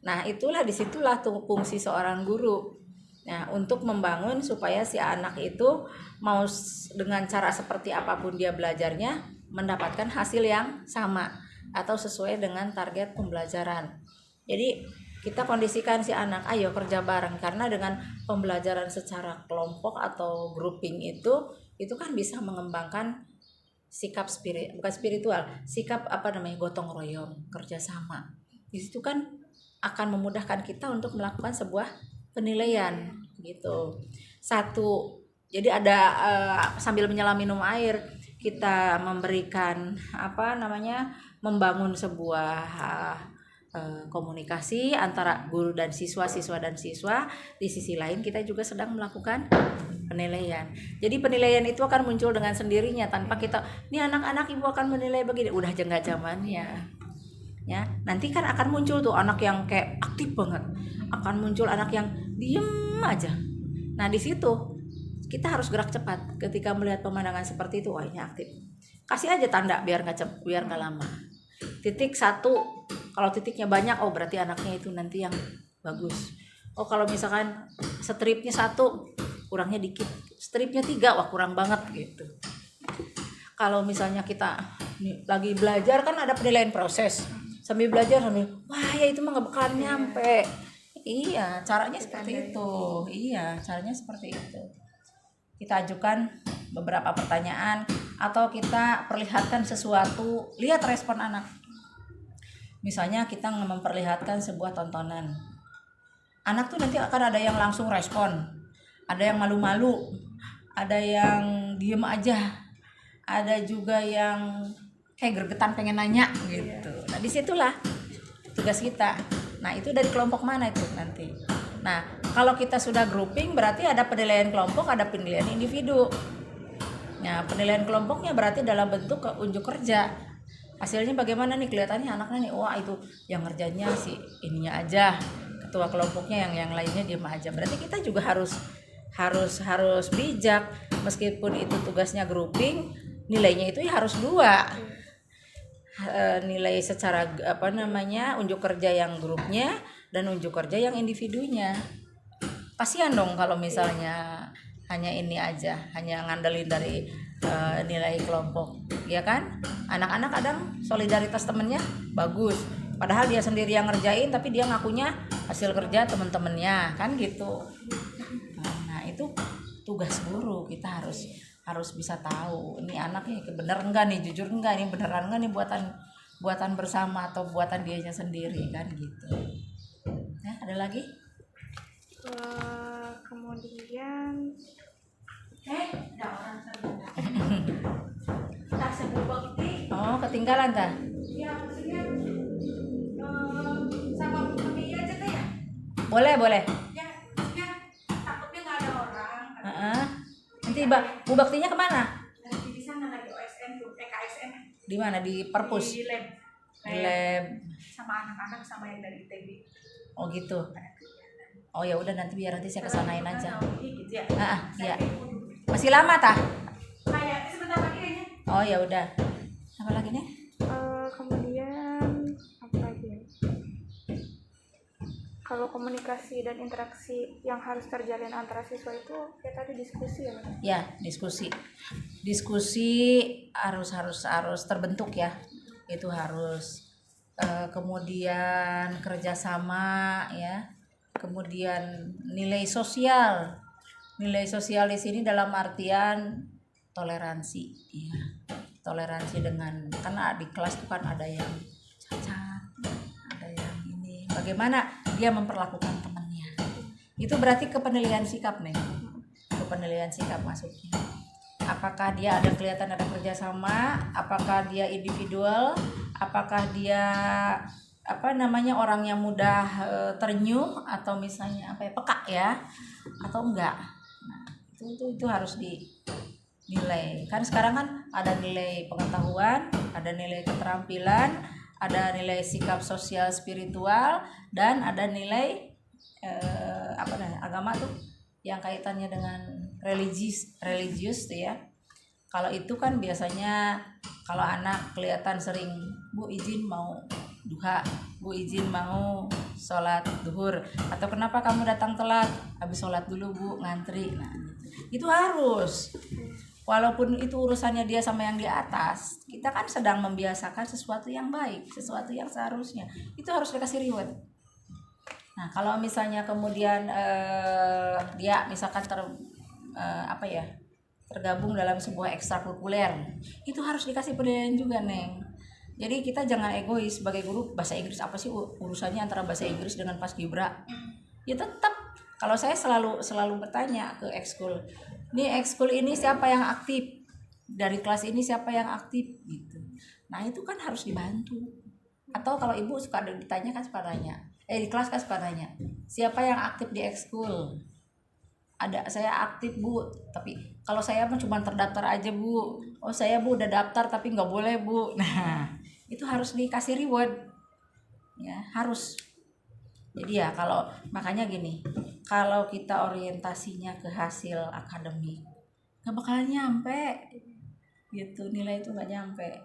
Nah, disitulah fungsi seorang guru. Nah, untuk membangun supaya si anak itu mau dengan cara seperti apapun dia belajarnya mendapatkan hasil yang sama atau sesuai dengan target pembelajaran. Jadi kita kondisikan si anak, ayo kerja bareng, karena dengan pembelajaran secara kelompok atau grouping itu kan bisa mengembangkan sikap sikap gotong royong, kerjasama. Di situ kan akan memudahkan kita untuk melakukan sebuah penilaian gitu. Satu, jadi ada sambil menyelam minum air kita memberikan membangun sebuah komunikasi antara guru dan siswa dan siswa. Di sisi lain kita juga sedang melakukan penilaian. Jadi penilaian itu akan muncul dengan sendirinya tanpa kita, ini anak-anak ibu akan menilai begini, udah jenggat zamannya. Ya, nanti kan akan muncul tuh anak yang kayak aktif banget. Akan muncul anak yang diem aja. Nah, di situ kita harus gerak cepat ketika melihat pemandangan seperti itu. Wah, ini aktif. Kasih aja tanda biar nggak lama. Titik 1, kalau titiknya banyak, oh berarti anaknya itu nanti yang bagus. Oh kalau misalkan stripnya 1, kurangnya dikit, stripnya 3, wah kurang banget gitu. Kalau misalnya kita lagi belajar kan ada penilaian proses, sambil belajar sambil, wah ya itu mah nggak bakal nyampe. Iya, caranya seperti itu. Iya, caranya seperti itu. Kita ajukan beberapa pertanyaan atau kita perlihatkan sesuatu, lihat respon anak. Misalnya kita memperlihatkan sebuah tontonan, anak tuh nanti akan ada yang langsung respon, ada yang malu-malu, ada yang diem aja, ada juga yang kayak gregetan pengen nanya gitu. Nah disitulah tugas kita. Nah itu dari kelompok mana itu nanti. Nah kalau kita sudah grouping berarti ada penilaian kelompok, ada penilaian individu. Nah penilaian kelompoknya berarti dalam bentuk unjuk kerja. Hasilnya bagaimana nih, kelihatannya anaknya nih, wah itu yang ngerjainnya si ininya aja, ketua kelompoknya yang lainnya diam aja. Berarti kita juga harus bijak, meskipun itu tugasnya grouping, nilainya itu ya harus 2. Nilai secara unjuk kerja yang grupnya dan unjuk kerja yang individunya. Kasihan dong kalau misalnya hanya ini aja, hanya ngandelin dari nilai kelompok, ya kan? Anak-anak kadang solidaritas temennya bagus, padahal dia sendiri yang ngerjain tapi dia ngakunya hasil kerja temen-temennya, kan gitu. Nah itu tugas guru, kita harus bisa tahu ini anaknya bener enggak nih, jujur enggak nih, beneran enggak nih buatan bersama atau buatan dianya sendiri, kan gitu. Nah, ada lagi? Kemudian ada orang tak sebelum itu. Oh, ketinggalan tah? Ya maksudnya sama kami aja tuh ya. Boleh. Ya maksudnya takutnya nggak ada orang. Nanti Bu Baktinya kemana? Lagi di sana lagi OSN tuh, KSN. Di mana? Di perpus? Di lab. Di lab. Sama anak-anak sama yang dari ITB. Oh gitu. Oh ya udah, nanti biar nanti saya kesanain aja. Gitu ya. Iya. Masih lama tah? Kayak sebentar lagi kayaknya. Oh ya udah. Apa lagi nih? kemudian apa lagi ya? Kalau komunikasi dan interaksi yang harus terjalin antara siswa itu kayak tadi diskusi ya, Mas? Ya, diskusi harus terbentuk ya. Itu harus kemudian kerjasama ya, kemudian nilai sosial di sini dalam artian toleransi ya, toleransi dengan, karena di kelas itu kan ada yang cacat, ada yang ini, bagaimana dia memperlakukan temannya, itu berarti kepenilaian sikap nih, kepenilaian sikap masuknya. Apakah dia ada kelihatan ada kerjasama, apakah dia individual, apakah dia orang yang mudah ternyuh atau misalnya peka ya, atau enggak. Nah, itu harus dinilai. Kan sekarang kan ada nilai pengetahuan, ada nilai keterampilan, ada nilai sikap sosial spiritual, dan ada nilai agama tuh yang kaitannya dengan religius tuh ya. Kalau itu kan biasanya kalau anak kelihatan sering, Bu izin mau duha, Bu izin mau sholat duhur, atau kenapa kamu datang telat, habis sholat dulu Bu, ngantri. Nah itu harus, walaupun itu urusannya dia sama yang di atas, kita kan sedang membiasakan sesuatu yang baik, sesuatu yang seharusnya itu harus dikasih reward. Nah kalau misalnya kemudian dia misalkan tergabung dalam sebuah ekstrakurikuler, itu harus dikasih penilaian juga, Neng. Jadi kita jangan egois sebagai guru. Bahasa Inggris apa sih urusannya antara bahasa Inggris dengan paskibra? Ya tetap, kalau saya selalu bertanya ke ekskul, nih ekskul ini siapa yang aktif, dari kelas ini siapa yang aktif gitu. Nah itu kan harus dibantu. Atau kalau ibu suka ditanya kan suka nanya, di kelas kan suka nanya, siapa yang aktif di ekskul? Ada, saya aktif Bu, tapi kalau saya cuma terdaftar aja Bu. Oh saya Bu udah daftar tapi nggak boleh Bu. Nah itu harus dikasih reward ya, harus. Jadi ya kalau makanya gini, kalau kita orientasinya ke hasil akademik nggak bakalan nyampe gitu, nilai itu nggak nyampe.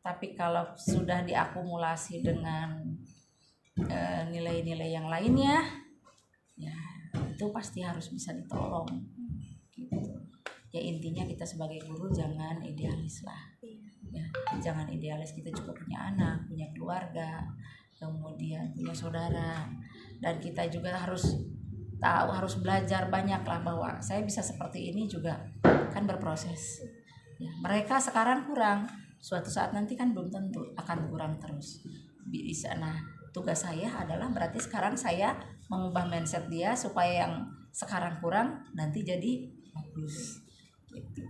Tapi kalau sudah diakumulasi dengan nilai-nilai yang lainnya ya, itu pasti harus bisa ditolong gitu. Ya intinya kita sebagai guru jangan idealis lah ya, jangan idealis. Kita juga punya anak, punya keluarga, kemudian punya saudara, dan kita juga harus tahu, harus belajar banyak lah, bahwa saya bisa seperti ini juga kan berproses ya. Mereka sekarang kurang, suatu saat nanti kan belum tentu akan kurang terus bisa. Nah tugas saya adalah berarti sekarang saya mengubah mindset dia supaya yang sekarang kurang nanti jadi bagus gitu.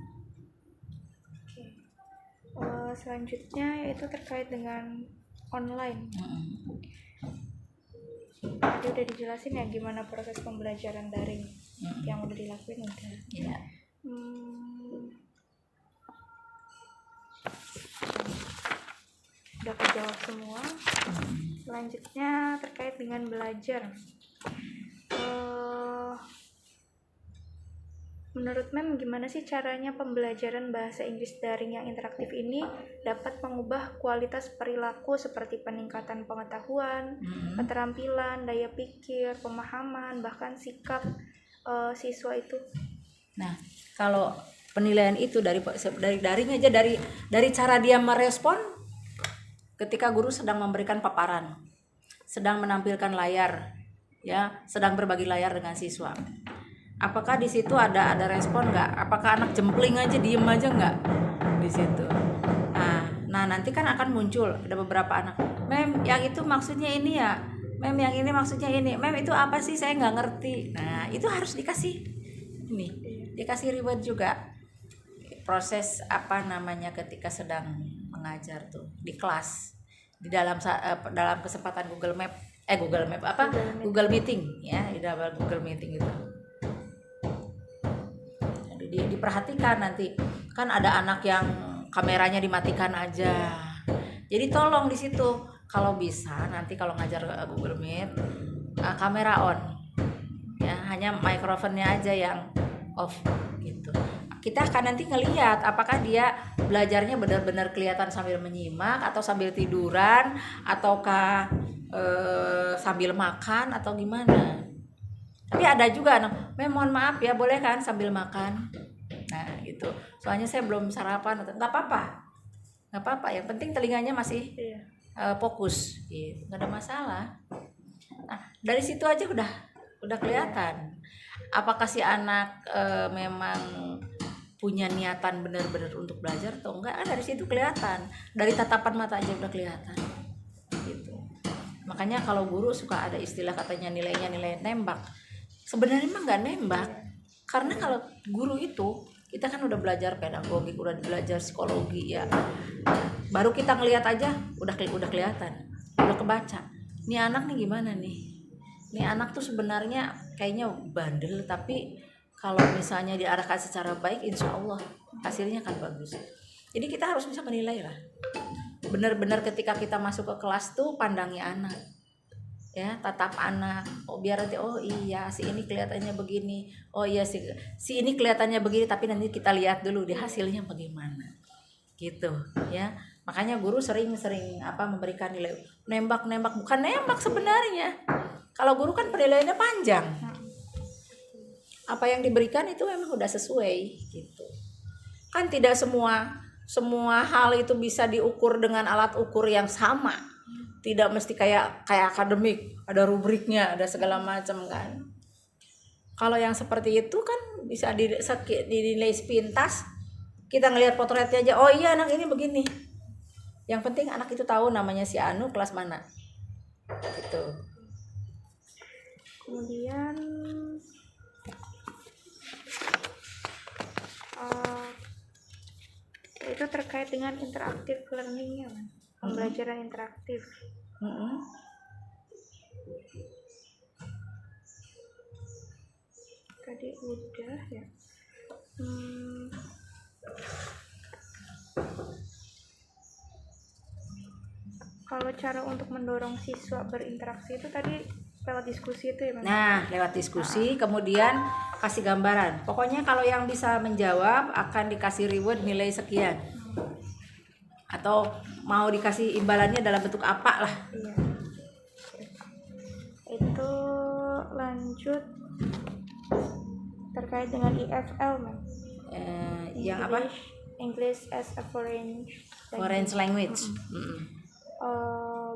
Selanjutnya yaitu terkait dengan online. Tadi udah dijelasin ya gimana proses pembelajaran daring yang udah dilakuin udah. Ya. Udah kejawab semua. Selanjutnya terkait dengan belajar. Menurut Mem, gimana sih caranya pembelajaran bahasa Inggris daring yang interaktif ini dapat mengubah kualitas perilaku seperti peningkatan pengetahuan, keterampilan, daya pikir, pemahaman, bahkan sikap siswa itu? Nah, kalau penilaian itu dari daring aja, dari cara dia merespon ketika guru sedang memberikan paparan, sedang menampilkan layar, ya, sedang berbagi layar dengan siswa. Apakah di situ ada respon nggak? Apakah anak jempling aja, diem aja nggak di situ? Nah nanti kan akan muncul ada beberapa anak, Mem yang itu maksudnya ini ya, Mem yang ini maksudnya ini, Mem itu apa sih, saya nggak ngerti. Nah itu harus dikasih reward juga. Proses apa namanya ketika sedang mengajar tuh di kelas, di dalam kesempatan Google Meeting ya, di dalam Google Meeting itu. Jadi diperhatikan, nanti kan ada anak yang kameranya dimatikan aja. Jadi tolong di situ kalau bisa nanti kalau ngajar Google Meet kamera on. Ya, hanya mikrofonnya aja yang off gitu. Kita akan nanti ngelihat apakah dia belajarnya benar-benar kelihatan sambil menyimak atau sambil tiduran ataukah sambil makan atau gimana. Tapi ada juga anak, Mem mohon maaf ya, boleh kan sambil makan. Nah gitu, soalnya saya belum sarapan. Nggak apa-apa, yang penting telinganya masih fokus gitu, nggak ada masalah. Nah dari situ aja udah kelihatan apakah si anak memang punya niatan benar-benar untuk belajar atau enggak. Dari situ kelihatan, dari tatapan mata aja udah kelihatan gitu. Makanya kalau guru suka ada istilah katanya nilainya nilai nembak. Sebenarnya mah nggak nembak, karena kalau guru itu kita kan udah belajar pedagogik, udah belajar psikologi ya, baru kita ngelihat aja udah kelihatan, udah kebaca nih anak nih gimana nih anak tuh sebenarnya kayaknya bandel, tapi kalau misalnya diarahkan secara baik insya Allah hasilnya akan bagus. Jadi kita harus bisa menilai lah, benar-benar ketika kita masuk ke kelas tuh pandangi anak ya, tatap anak, biar nanti iya si ini kelihatannya begini, iya si ini kelihatannya begini, tapi nanti kita lihat dulu di hasilnya bagaimana gitu ya. Makanya guru sering memberikan nilai nembak, bukan nembak sebenarnya. Kalau guru kan penilaiannya panjang, apa yang diberikan itu memang udah sesuai gitu kan. Tidak semua hal itu bisa diukur dengan alat ukur yang sama. Tidak mesti kayak akademik, ada rubriknya, ada segala macam kan. Kalau yang seperti itu kan bisa dinilai sepintas, kita ngelihat potretnya aja, iya anak ini begini. Yang penting anak itu tahu namanya si Anu kelas mana gitu. Kemudian itu terkait dengan interaktif learning-nya, pembelajaran interaktif. Tadi udah ya. Kalau cara untuk mendorong siswa berinteraksi itu tadi lewat diskusi itu ya, Mas? Nah, lewat diskusi, kemudian kasih gambaran. Pokoknya kalau yang bisa menjawab akan dikasih reward nilai sekian. Atau mau dikasih imbalannya dalam bentuk apa lah. Iya. Itu lanjut terkait dengan EFL, Mas. Yang apa? English as a foreign language.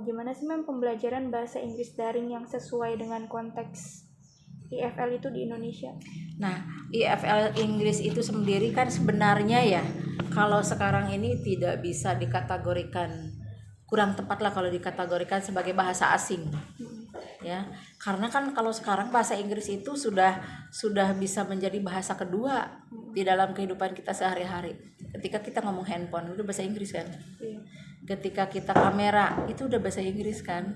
Gimana sih Mem pembelajaran bahasa Inggris daring yang sesuai dengan konteks EFL itu di Indonesia? Nah, EFL Inggris itu sendiri kan sebenarnya ya, kalau sekarang ini tidak bisa dikategorikan, kurang tepat lah kalau dikategorikan sebagai bahasa asing. Ya, karena kan kalau sekarang bahasa Inggris itu sudah bisa menjadi bahasa kedua di dalam kehidupan kita sehari-hari. Ketika kita ngomong handphone itu bahasa Inggris kan. Ketika kita kamera itu udah bahasa Inggris kan.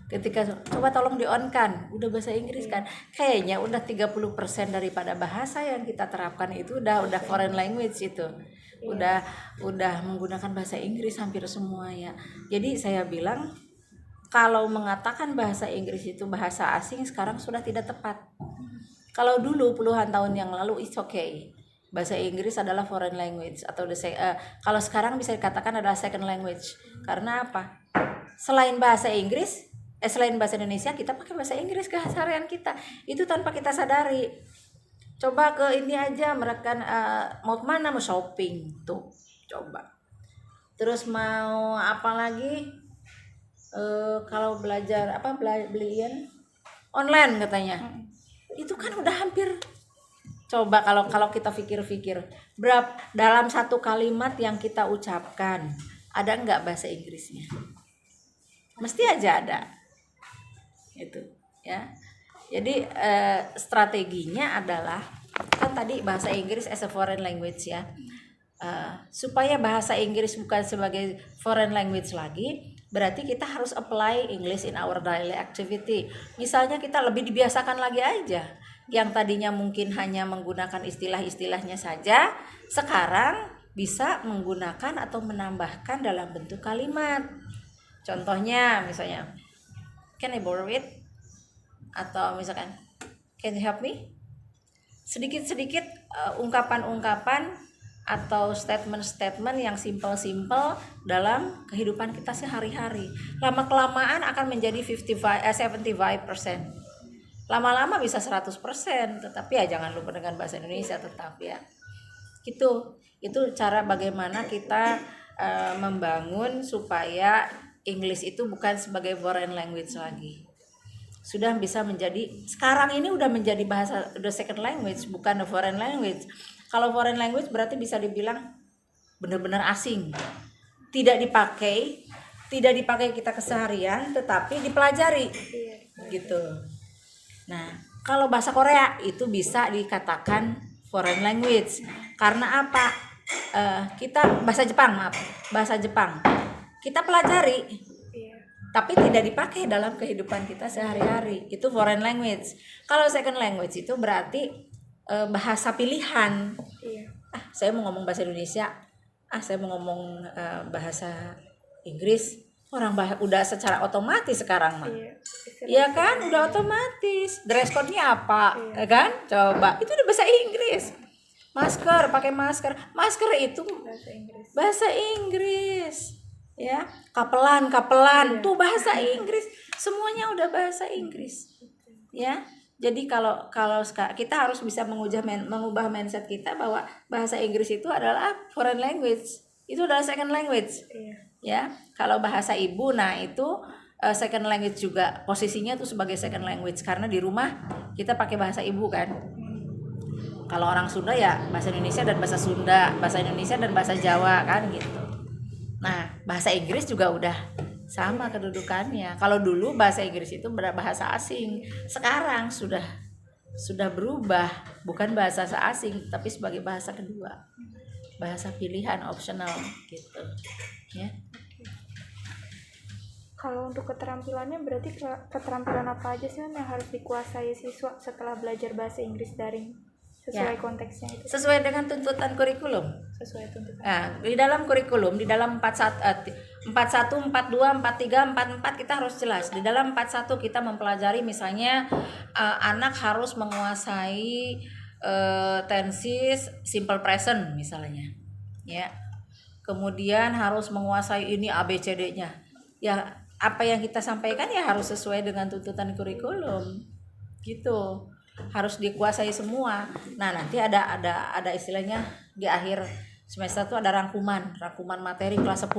Ketika coba tolong di-on kan, udah bahasa Inggris kan. Kayaknya udah 30% daripada bahasa yang kita terapkan itu udah foreign language itu. Udah menggunakan bahasa Inggris hampir semua ya. Jadi saya bilang kalau mengatakan bahasa Inggris itu bahasa asing sekarang sudah tidak tepat. Kalau dulu puluhan tahun yang lalu it's okay. Bahasa Inggris adalah foreign language atau kalau sekarang bisa dikatakan adalah second language. Karena apa? Selain bahasa Inggris, selain bahasa Indonesia kita pakai bahasa Inggris keseharian kita. Itu tanpa kita sadari. Coba ke ini aja, mereka mau kemana, mau shopping tuh, coba. Terus mau apa lagi? Kalau belajar beliin online katanya. Itu kan udah hampir. Coba kalau kita pikir-pikir, dalam satu kalimat yang kita ucapkan ada nggak bahasa Inggrisnya? Mesti aja ada. Itu ya. Jadi strateginya adalah kan tadi bahasa Inggris as a foreign language ya. Supaya bahasa Inggris bukan sebagai foreign language lagi, berarti kita harus apply English in our daily activity. Misalnya kita lebih dibiasakan lagi aja. Yang tadinya mungkin hanya menggunakan istilah-istilahnya saja, sekarang bisa menggunakan atau menambahkan dalam bentuk kalimat. Contohnya misalnya, can I borrow it? Atau misalkan, can you help me? Sedikit-sedikit ungkapan-ungkapan atau statement-statement yang simple-simple dalam kehidupan kita sehari-hari. Lama-kelamaan akan menjadi 75%. Lama-lama bisa 100%, tetapi ya jangan lupa dengan bahasa Indonesia tetap ya. Itu cara bagaimana kita membangun supaya English itu bukan sebagai foreign language lagi. Sudah bisa menjadi, sekarang ini udah menjadi bahasa the second language, bukan the foreign language. Kalau foreign language berarti bisa dibilang benar-benar asing, tidak dipakai kita keseharian, tetapi dipelajari gitu. Nah, kalau bahasa Korea itu bisa dikatakan foreign language karena apa? Kita bahasa Jepang kita pelajari, tapi tidak dipakai dalam kehidupan kita sehari-hari. Itu foreign language. Kalau second language itu berarti bahasa pilihan. Saya mau ngomong bahasa Indonesia, saya mau ngomong bahasa Inggris. Udah secara otomatis sekarang mah. Iya kan, udah otomatis. Dress code-nya apa? Ya kan? Coba, itu udah bahasa Inggris. Masker, pakai masker. Masker itu bahasa Inggris. Ya, kapelan tuh bahasa Inggris, semuanya udah bahasa Inggris ya. Jadi kalau kita harus bisa mengubah mindset kita bahwa bahasa Inggris itu adalah foreign language, itu adalah second language ya. Kalau bahasa ibu, nah itu second language juga, posisinya tuh sebagai second language karena di rumah kita pakai bahasa ibu kan. Kalau orang Sunda ya bahasa Indonesia dan bahasa Sunda, bahasa Indonesia dan bahasa Jawa kan gitu. Nah, bahasa Inggris juga udah sama kedudukannya. Kalau dulu bahasa Inggris itu bahasa asing, sekarang sudah berubah, bukan bahasa asing, tapi sebagai bahasa kedua, bahasa pilihan optional gitu. Ya. Kalau untuk keterampilannya berarti keterampilan apa aja sih yang harus dikuasai siswa setelah belajar bahasa Inggris daring? Sesuai konteksnya itu. Sesuai dengan tuntutan kurikulum. Sesuai tuntutan. Nah, di dalam kurikulum, di dalam 41, 42, 43, 44 kita harus jelas. Di dalam 41 kita mempelajari misalnya anak harus menguasai tenses simple present misalnya. Ya. Kemudian harus menguasai ini ABCD-nya. Ya, apa yang kita sampaikan ya harus sesuai dengan tuntutan kurikulum. Gitu. Harus dikuasai semua. Nah, nanti ada istilahnya di akhir semester itu ada rangkuman materi kelas 10.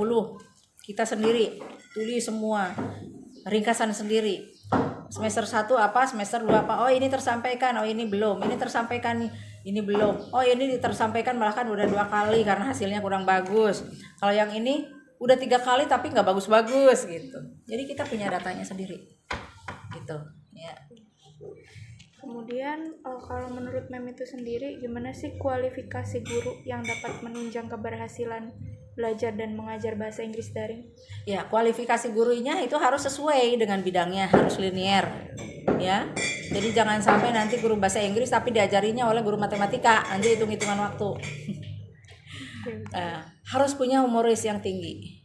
Kita sendiri tulis semua, ringkasan sendiri. Semester 1 apa, semester 2 apa. Oh, ini tersampaikan, oh ini belum. Ini tersampaikan, ini belum. Oh, ini tersampaikan malah kan udah 2 kali karena hasilnya kurang bagus. Kalau yang ini udah 3 kali tapi nggak bagus-bagus gitu. Jadi kita punya datanya sendiri. Gitu, ya. Kemudian kalau menurut Mem itu sendiri, gimana sih kualifikasi guru yang dapat menunjang keberhasilan belajar dan mengajar bahasa Inggris daring? Ya, kualifikasi gurunya itu harus sesuai dengan bidangnya, harus linear. Ya. Jadi jangan sampai nanti guru bahasa Inggris tapi diajarinya oleh guru matematika, nanti hitung-hitungan waktu. Harus punya humoris yang tinggi.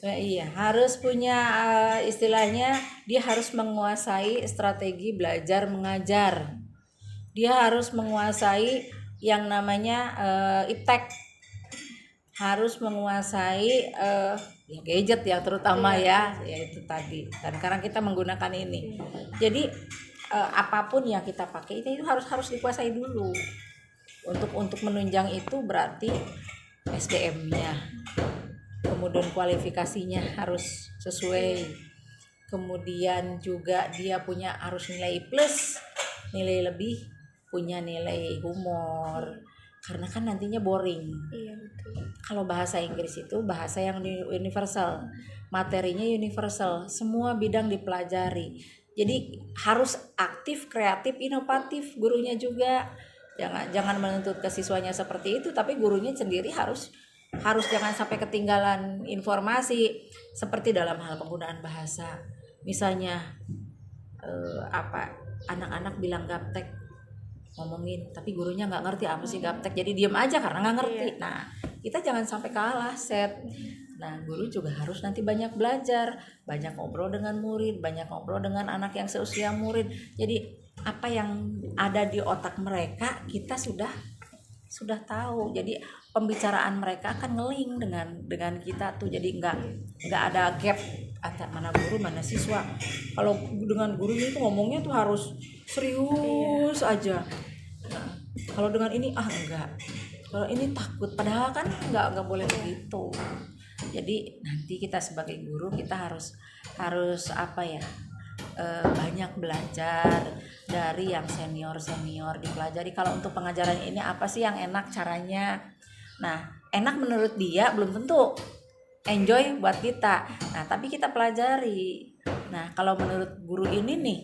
Iya, harus punya istilahnya dia harus menguasai strategi belajar mengajar. Dia harus menguasai yang namanya iptek. Harus menguasai gadget yang terutama ya itu tadi. Dan sekarang kita menggunakan ini. Jadi apapun yang kita pakai itu harus dikuasai dulu. Untuk menunjang itu berarti SDM-nya, kemudian kualifikasinya harus sesuai, kemudian juga dia punya harus nilai plus, nilai lebih, punya nilai humor, karena kan nantinya boring. Iya betul. Kalau bahasa Inggris itu bahasa yang universal, materinya universal, semua bidang dipelajari. Jadi harus aktif, kreatif, inovatif gurunya juga. Jangan menuntut ke siswanya seperti itu, tapi gurunya sendiri harus jangan sampai ketinggalan informasi seperti dalam hal penggunaan bahasa. Misalnya anak-anak bilang gaptek, ngomongin tapi gurunya nggak ngerti apa sih gaptek, jadi diem aja karena nggak ngerti. Nah, kita jangan sampai kalah set. Nah, guru juga harus nanti banyak belajar, banyak ngobrol dengan murid, banyak ngobrol dengan anak yang seusia murid. Jadi apa yang ada di otak mereka kita sudah tahu. Jadi pembicaraan mereka akan ngeling dengan kita tuh. Jadi nggak ada gap antara mana guru mana siswa. Kalau dengan guru itu ngomongnya tuh harus serius aja. Nah, kalau dengan ini enggak. Kalau ini takut, padahal kan nggak boleh begitu. Jadi nanti kita sebagai guru kita harus banyak belajar dari yang senior dipelajari. Kalau untuk pengajaran ini apa sih yang enak caranya? Nah, enak menurut dia belum tentu enjoy buat kita. Nah, tapi kita pelajari. Nah, kalau menurut guru ini nih,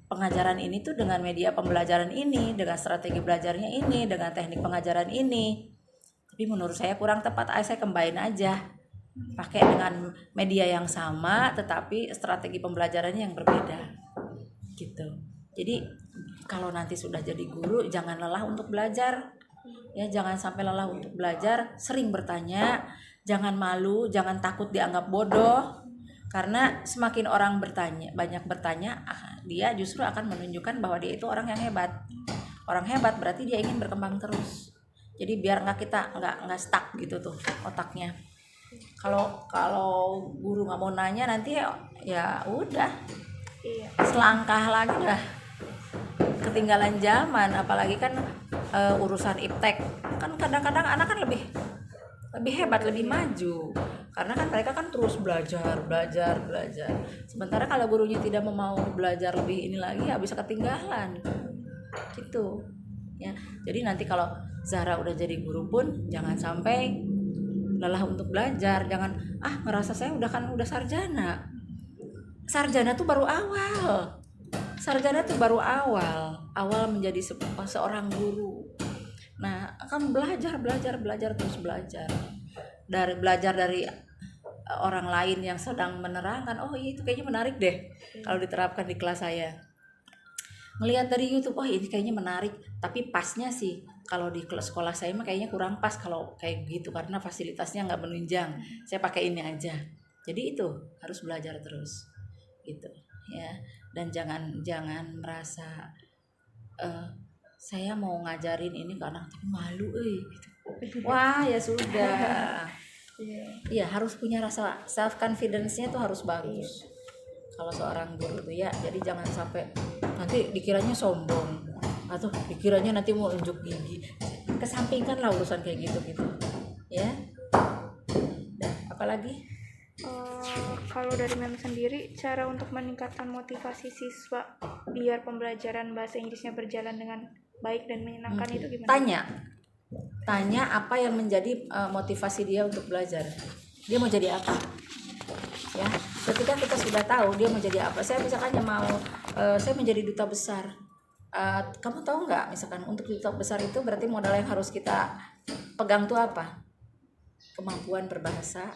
pengajaran ini tuh dengan media pembelajaran ini, dengan strategi belajarnya ini, dengan teknik pengajaran ini. Tapi menurut saya kurang tepat, saya combine aja. Pakai dengan media yang sama tetapi strategi pembelajarannya yang berbeda. Gitu. Jadi kalau nanti sudah jadi guru jangan lelah untuk belajar. Ya, jangan sampai lelah untuk belajar, sering bertanya, jangan malu, jangan takut dianggap bodoh. Karena semakin orang banyak bertanya, dia justru akan menunjukkan bahwa dia itu orang yang hebat. Orang hebat berarti dia ingin berkembang terus. Jadi biar kita nggak stuck gitu tuh otaknya. Kalau guru nggak mau nanya nanti ya udah, selangkah lagi dah ketinggalan zaman. Apalagi kan urusan iptek kan kadang-kadang anak kan lebih hebat, lebih maju karena kan mereka kan terus belajar. Sementara kalau gurunya tidak mau belajar lebih ini lagi ya bisa ketinggalan gitu ya. Jadi nanti kalau Zahra udah jadi guru pun jangan sampai lelah untuk belajar. Jangan ngerasa saya udah sarjana. Sarjana tuh baru awal. Awal menjadi seorang guru. Nah, akan belajar terus belajar. Belajar dari orang lain yang sedang menerangkan. Oh, itu kayaknya menarik deh kalau diterapkan di kelas saya. Ngelihat dari YouTube, ini kayaknya menarik, tapi pasnya sih kalau di sekolah saya mah kayaknya kurang pas kalau kayak gitu karena fasilitasnya nggak menunjang. Saya pakai ini aja. Jadi itu harus belajar terus, gitu ya. Dan jangan merasa saya mau ngajarin ini ke anak tapi malu, gitu. Wah ya sudah. Iya harus punya rasa self confidence-nya tuh harus bagus. Kalau seorang guru tuh ya, jadi jangan sampai nanti dikiranya sombong atau dikiranya nanti mau unjuk gigi. Kesampingkan lah urusan kayak gitu ya. Apalagi kalau dari Mem sendiri, cara untuk meningkatkan motivasi siswa biar pembelajaran bahasa Inggrisnya berjalan dengan baik dan menyenangkan itu gimana? Tanya apa yang menjadi motivasi dia untuk belajar. Dia mau jadi apa? Ya, ketika kita sudah tahu dia mau jadi apa, saya misalkan saya menjadi duta besar. Kamu tahu nggak, misalkan untuk duta besar itu berarti modal yang harus kita pegang tuh apa? Kemampuan berbahasa,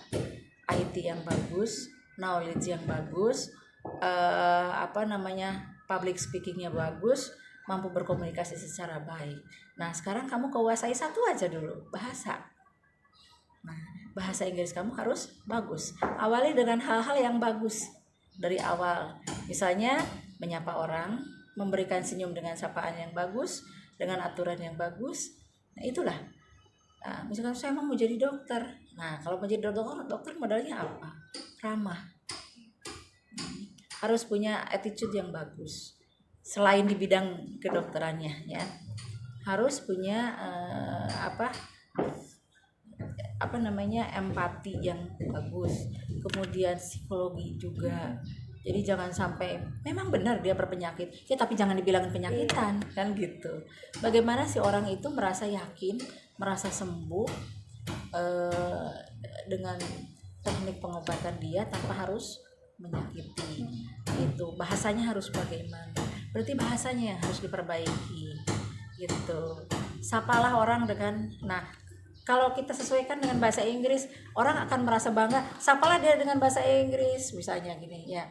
IT yang bagus, knowledge yang bagus, public speakingnya bagus, mampu berkomunikasi secara baik. Nah, sekarang kamu kuasai satu aja dulu, bahasa. Nah, bahasa Inggris kamu harus bagus. Awali dengan hal-hal yang bagus dari awal. Misalnya menyapa orang, memberikan senyum dengan sapaan yang bagus, dengan aturan yang bagus. Nah, itulah. Nah, misalkan saya mau jadi dokter. Nah, kalau mau jadi dokter modalnya apa? Ramah. Harus punya attitude yang bagus. selain di bidang kedokterannya ya, harus punya apa namanya, empati yang bagus, kemudian psikologi juga. Jadi jangan sampai memang benar dia berpenyakit ya, tapi jangan dibilangin penyakitan kan gitu. Bagaimana si orang itu merasa yakin, merasa sembuh dengan teknik pengobatan dia tanpa harus menyakiti. Itu bahasanya harus bagaimana, berarti bahasanya yang harus diperbaiki gitu. Sapalah orang dengan, nah kalau kita sesuaikan dengan bahasa Inggris, orang akan merasa bangga. Sapalah dia dengan bahasa Inggris, misalnya gini ya,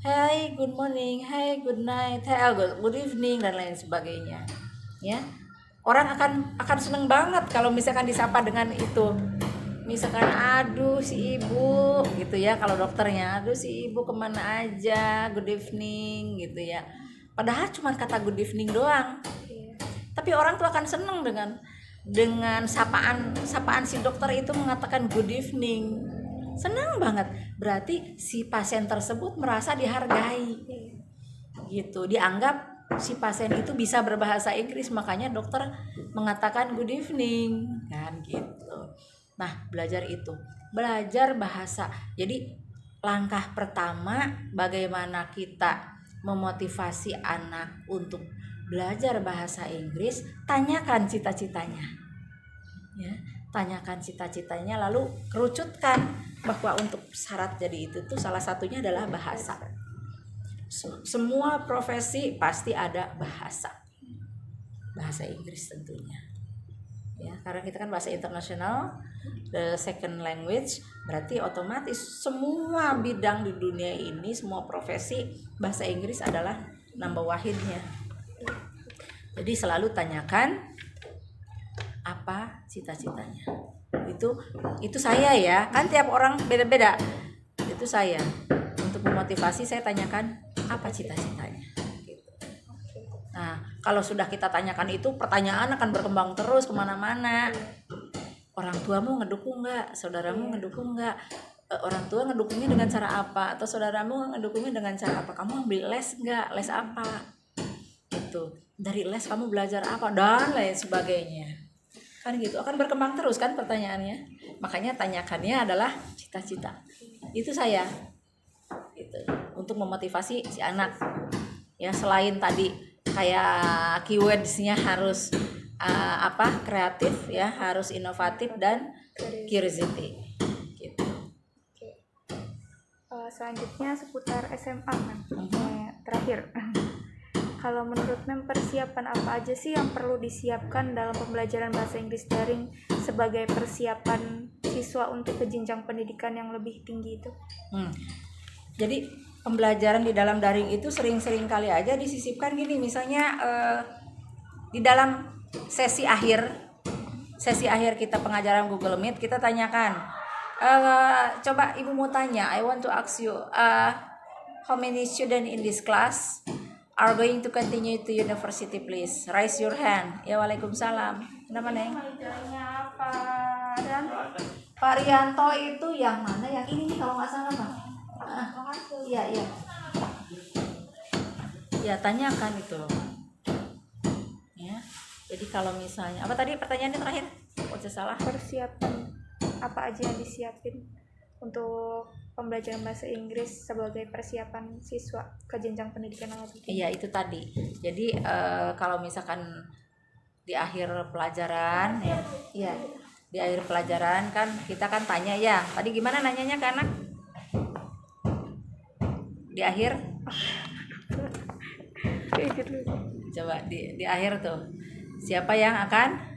hey good morning, hey good night, hey good evening, dan lain sebagainya ya. Orang akan seneng banget kalau misalkan disapa dengan itu. Misalkan, aduh si ibu gitu ya, kalau dokternya, aduh si ibu kemana aja, good evening gitu ya. Padahal cuma kata good evening doang, tapi orang tuh akan seneng dengan sapaan si dokter itu mengatakan good evening. Senang banget, berarti si pasien tersebut merasa dihargai gitu, dianggap si pasien itu bisa berbahasa Inggris, makanya dokter mengatakan good evening kan gitu. Nah, belajar bahasa. Jadi langkah pertama bagaimana kita memotivasi anak untuk belajar bahasa Inggris, tanyakan cita-citanya ya, tanyakan cita-citanya, lalu kerucutkan bahwa untuk syarat jadi itu tuh salah satunya adalah bahasa. Semua profesi pasti ada bahasa Inggris tentunya ya, karena kita kan bahasa internasional, the second language, berarti otomatis semua bidang di dunia ini, semua profesi bahasa Inggris adalah number wahidnya. Jadi selalu tanyakan apa cita-citanya. Itu saya ya, kan tiap orang beda-beda. Itu saya, untuk memotivasi saya tanyakan apa cita-citanya. Nah, kalau sudah kita tanyakan itu, pertanyaan akan berkembang terus kemana-mana. Orang tuamu ngedukung nggak? Saudaramu ngedukung nggak? Orang tua ngedukungnya dengan cara apa? Atau saudaramu ngedukungnya dengan cara apa? Kamu ambil les nggak? Les apa? Gitu. Dari les kamu belajar apa? Dan lain sebagainya. Kan gitu. Akan berkembang terus kan pertanyaannya. Makanya tanyakannya adalah cita-cita. Itu saya. Gitu. Untuk memotivasi si anak. Ya, selain tadi kayak keywordsnya harus kreatif ya, harus inovatif dan curiosity gitu. Selanjutnya seputar SMA kan. Terakhir, kalau menurut Mem, persiapan apa aja sih yang perlu disiapkan dalam pembelajaran bahasa Inggris daring sebagai persiapan siswa untuk ke jenjang pendidikan yang lebih tinggi itu? Jadi pembelajaran di dalam daring itu sering-sering kali aja disisipkan gini, misalnya di dalam sesi akhir kita pengajaran Google Meet, kita tanyakan, coba ibu mau tanya, I want to ask you, how many students in this class are going to continue to university, please raise your hand. Ya, waalaikumsalam. Kenapa Neng? Pak Rianto itu yang mana? Yang ini nih kalau nggak salah Pak. Iya. Ya, tanyakan itu loh. Ya. Jadi kalau misalnya apa tadi pertanyaannya terakhir? Salah. Persiapan apa aja yang disiapin untuk pembelajaran bahasa Inggris sebagai persiapan siswa ke jenjang pendidikan yang lebih tinggi? Iya, itu tadi. Jadi kalau misalkan di akhir pelajaran ya, di akhir pelajaran kan kita kan tanya ya. Tadi gimana nanyanya ke anak? Di akhir coba di akhir tuh siapa yang akan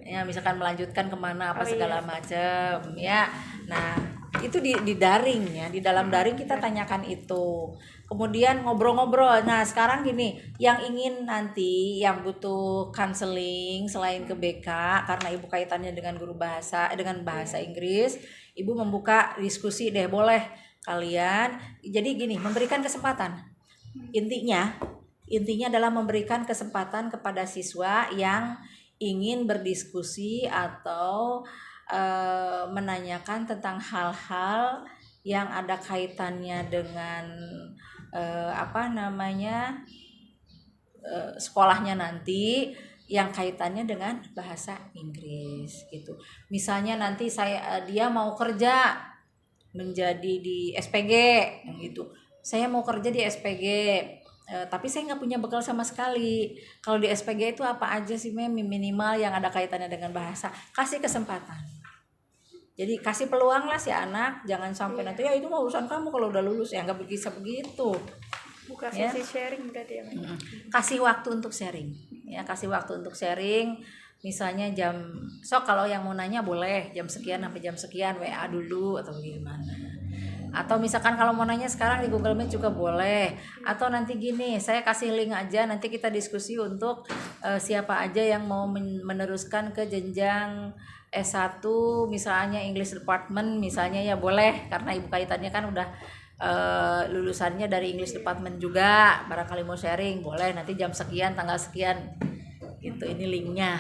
ya misalkan melanjutkan kemana apa segala macam ya. Nah itu di daring ya, di dalam daring kita tanyakan itu, kemudian ngobrol-ngobrol. Nah sekarang gini, yang ingin nanti yang butuh counseling selain ke BK karena ibu kaitannya dengan guru bahasa dengan bahasa Inggris, ibu membuka diskusi deh, boleh kalian. Jadi gini, memberikan kesempatan. Intinya adalah memberikan kesempatan kepada siswa yang ingin berdiskusi atau menanyakan tentang hal-hal yang ada kaitannya dengan apa namanya sekolahnya nanti yang kaitannya dengan bahasa Inggris gitu. Misalnya nanti dia mau kerja menjadi di SPG gitu. Saya mau kerja di SPG, tapi saya nggak punya bekal sama sekali. Kalau di SPG itu apa aja sih minimal yang ada kaitannya dengan bahasa, kasih kesempatan. Jadi kasih peluang lah si anak, jangan sampai nanti ya itu mah urusan kamu kalau udah lulus, ya nggak bisa begitu. Buka Ya. sesi sharing berarti ya. Kasih waktu untuk sharing, ya kasih waktu untuk sharing. Misalnya kalau yang mau nanya boleh jam sekian sampai jam sekian WA dulu atau gimana. Atau misalkan kalau mau nanya sekarang di Google Meet juga boleh. Atau nanti gini, saya kasih link aja, nanti kita diskusi untuk siapa aja yang mau meneruskan ke jenjang S1 misalnya English Department misalnya, ya boleh, karena ibu kaitannya kan udah lulusannya dari English Department juga, barangkali mau sharing boleh, nanti jam sekian tanggal sekian gitu, ini linknya.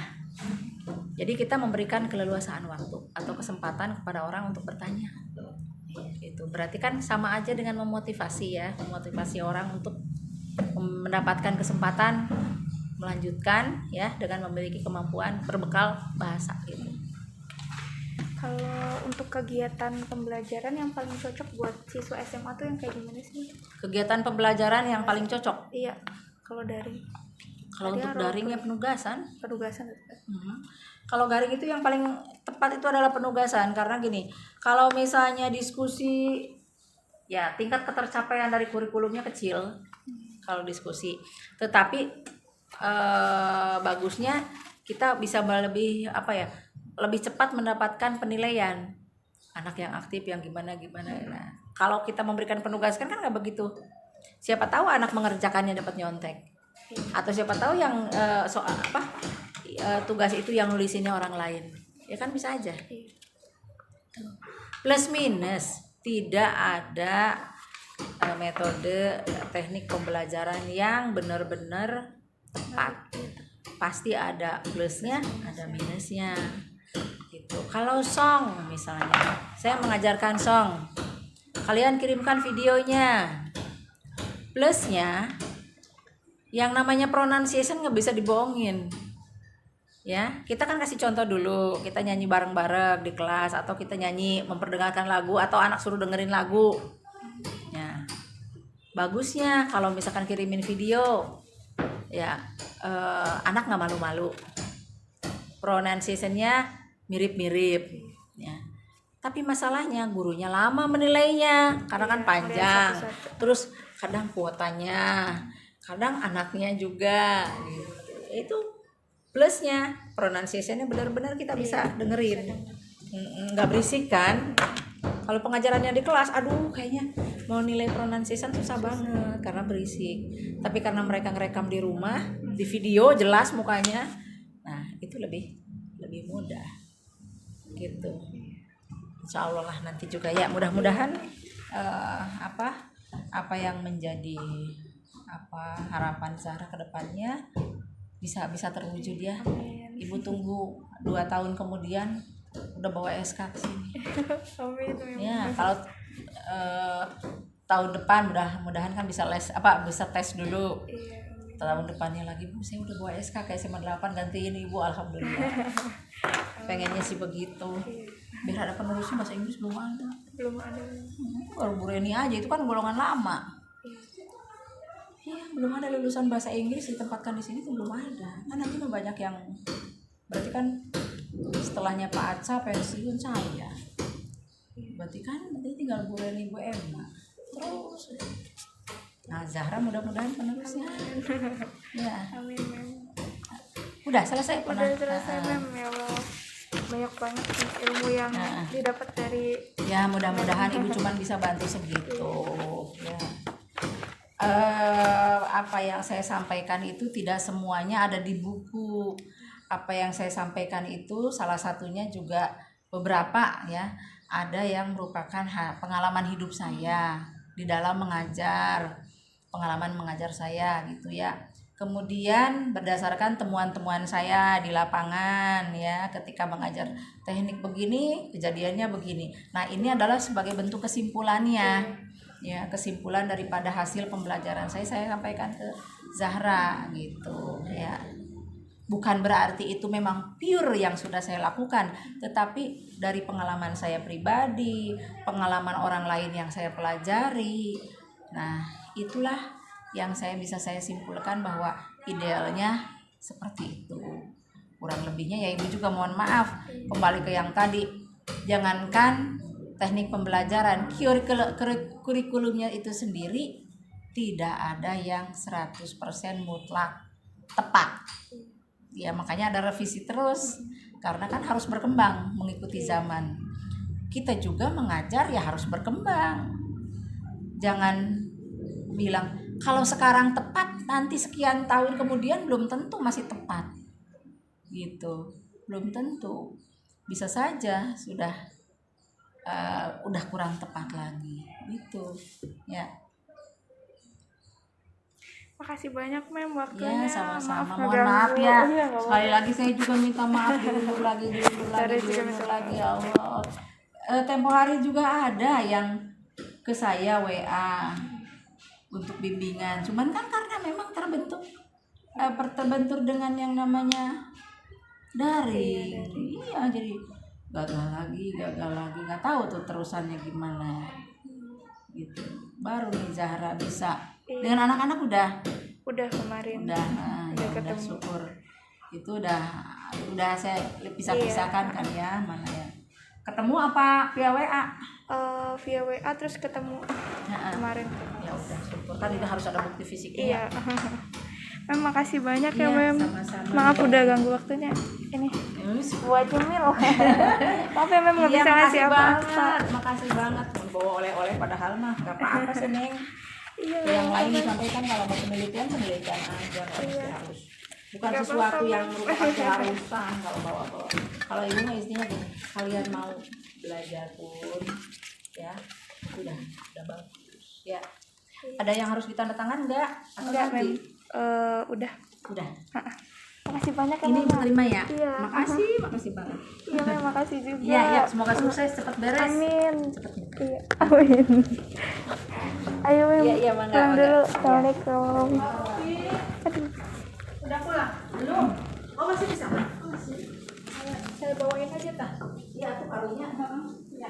Jadi kita memberikan keleluasaan waktu atau kesempatan kepada orang untuk bertanya. Itu berarti kan sama aja dengan memotivasi orang untuk mendapatkan kesempatan melanjutkan ya dengan memiliki kemampuan berbekal bahasa gitu. Kalau untuk kegiatan pembelajaran yang paling cocok buat siswa SMA tuh yang kayak gimana sih? Kegiatan pembelajaran yang paling cocok. Iya, kalau daring. Kalau untuk daring ya penugasan. Penugasan. Kalau daring itu yang paling tepat itu adalah penugasan, karena gini, kalau misalnya diskusi ya tingkat ketercapaian dari kurikulumnya kecil kalau diskusi, tetapi bagusnya kita bisa lebih cepat mendapatkan penilaian anak yang aktif yang gimana. Nah, kalau kita memberikan penugasan kan nggak begitu, siapa tahu anak mengerjakannya dapat nyontek, atau siapa tahu yang tugas itu yang nulisinnya orang lain, ya kan bisa aja. Plus minus, tidak ada metode teknik pembelajaran yang benar-benar tepat. Pasti ada plusnya, ada minusnya gitu. Kalau song misalnya, saya mengajarkan song, kalian kirimkan videonya. Plusnya, yang namanya pronunciation nggak bisa dibohongin. Ya, kita kan kasih contoh dulu, kita nyanyi bareng-bareng di kelas, atau kita nyanyi memperdengarkan lagu, atau anak suruh dengerin lagu. Ya, bagusnya kalau misalkan kirimin video, ya anak nggak malu-malu, pronunciation-nya mirip-mirip, ya. Tapi masalahnya gurunya lama menilainya, karena kan panjang, terus kadang kuotanya, kadang anaknya juga, gitu. Itu plusnya, pronunciation-nya benar-benar kita bisa dengerin, nggak berisik kan. Kalau pengajarannya di kelas, aduh kayaknya mau nilai pronunciation susah banget karena berisik. Tapi karena mereka ngerekam di rumah, di video jelas mukanya, nah itu lebih mudah gitu. Insya Allah lah nanti juga ya, mudah-mudahan apa yang menjadi harapan Zahra ke depannya bisa terwujud ya. Ibu tunggu 2 tahun kemudian udah bawa SK ke sini. Ya, kalau tahun depan mudah-mudahan kan bisa bisa tes dulu. Tahun depannya lagi, Bu, saya udah bawa SK kayak SMA 8, gantiin Ibu, alhamdulillah. Pengennya sih begitu. Biar ada penerusnya bahasa Inggris belum ada. Baru Bu Reni aja itu kan golongan lama. Iya, belum ada lulusan bahasa Inggris ditempatkan di sini tuh belum ada. Kan nanti banyak yang berarti kan setelahnya Pak Atsa pensiun saya. Berarti kan nanti tinggal Bu Reni, Bu Emma. Terus nah Zahra mudah-mudahan penerusnya. Ya. Amin, Mem. Udah selesai Mem, ya Allah. Banyak banget ilmu yang didapat dari. Ya, mudah-mudahan Ibu cuman bisa bantu segitu. Ya. Apa yang saya sampaikan itu tidak semuanya ada di buku. Apa yang saya sampaikan itu salah satunya juga beberapa ya, ada yang merupakan pengalaman hidup saya di dalam pengalaman mengajar saya gitu ya. Kemudian berdasarkan temuan-temuan saya di lapangan ya, ketika mengajar teknik begini, kejadiannya begini. Nah, ini adalah sebagai bentuk kesimpulannya Ya, kesimpulan daripada hasil pembelajaran saya sampaikan ke Zahra gitu ya. Bukan berarti itu memang pure yang sudah saya lakukan, tetapi dari pengalaman saya pribadi, pengalaman orang lain yang saya pelajari. Nah, itulah yang bisa saya simpulkan bahwa idealnya seperti itu. Kurang lebihnya ya Ibu juga mohon maaf, kembali ke yang tadi, jangankan teknik pembelajaran, kurikulumnya itu sendiri tidak ada yang 100% mutlak tepat. Ya makanya ada revisi terus, karena kan harus berkembang mengikuti zaman. Kita juga mengajar ya harus berkembang. Jangan bilang kalau sekarang tepat, nanti sekian tahun kemudian belum tentu masih tepat. Gitu, belum tentu. Bisa saja udah kurang tepat lagi. Gitu. Ya. Makasih banyak Mem waktunya. Ya sama-sama, mohon ngeganggu. maaf ya. Iya, nggak Sekali apa-apa. lagi saya juga minta maaf diundur lagi ya Allah. Tempo hari juga ada yang ke saya WA untuk bimbingan. Cuman kan karena memang terbentur dengan yang namanya daring. Iya, jadi gagal lagi, nggak tahu tuh terusannya gimana. Gitu. Baru nih Zahra bisa. Dengan anak-anak Udah kemarin. udah ketemu. syukur. Itu udah saya bisa pisahkan kan ya, mana ya. Ketemu apa via WA? Via WA terus ketemu kemarin. Ya udah syukur, kan itu harus ada bukti fisiknya. Iya. Mem makasih banyak ya Iya, Mem. sama-sama. Maaf udah ganggu waktunya. Ini buat cemil. Maaf ya Mem nggak Iya, bisa ngasih apa-apa. Makasih banget. Bawa oleh-oleh padahal mah gak apa-apa sih Neng. Iya. Yang lain disampaikan kalau mau penelitian aja, harus. Bukan Gak sesuatu apa-apa, yang merupakan keharusan kalau bawa-bawa. Kalau ibu mah istinya gini, kalian mau belajar pun ya udah bagus ya. Ada yang harus ditandatangan enggak? Atau Enggak nanti? Mem. Udah. Makasih banyak ya Ini Mem. terima ya. Iya. Makasih banget. Iya Mem, makasih juga. Iya, semoga sukses, cepat beres. Amin. Cepet. Iya. Amin. Ayo Mem. Iya, mangga, Pulang mangga. dulu. Assalamualaikum. Aduh. Udah pulang? Belum. Oh masih bisa? Masih. Saya bawain aja tah. Iya, tuh karunya. Ya.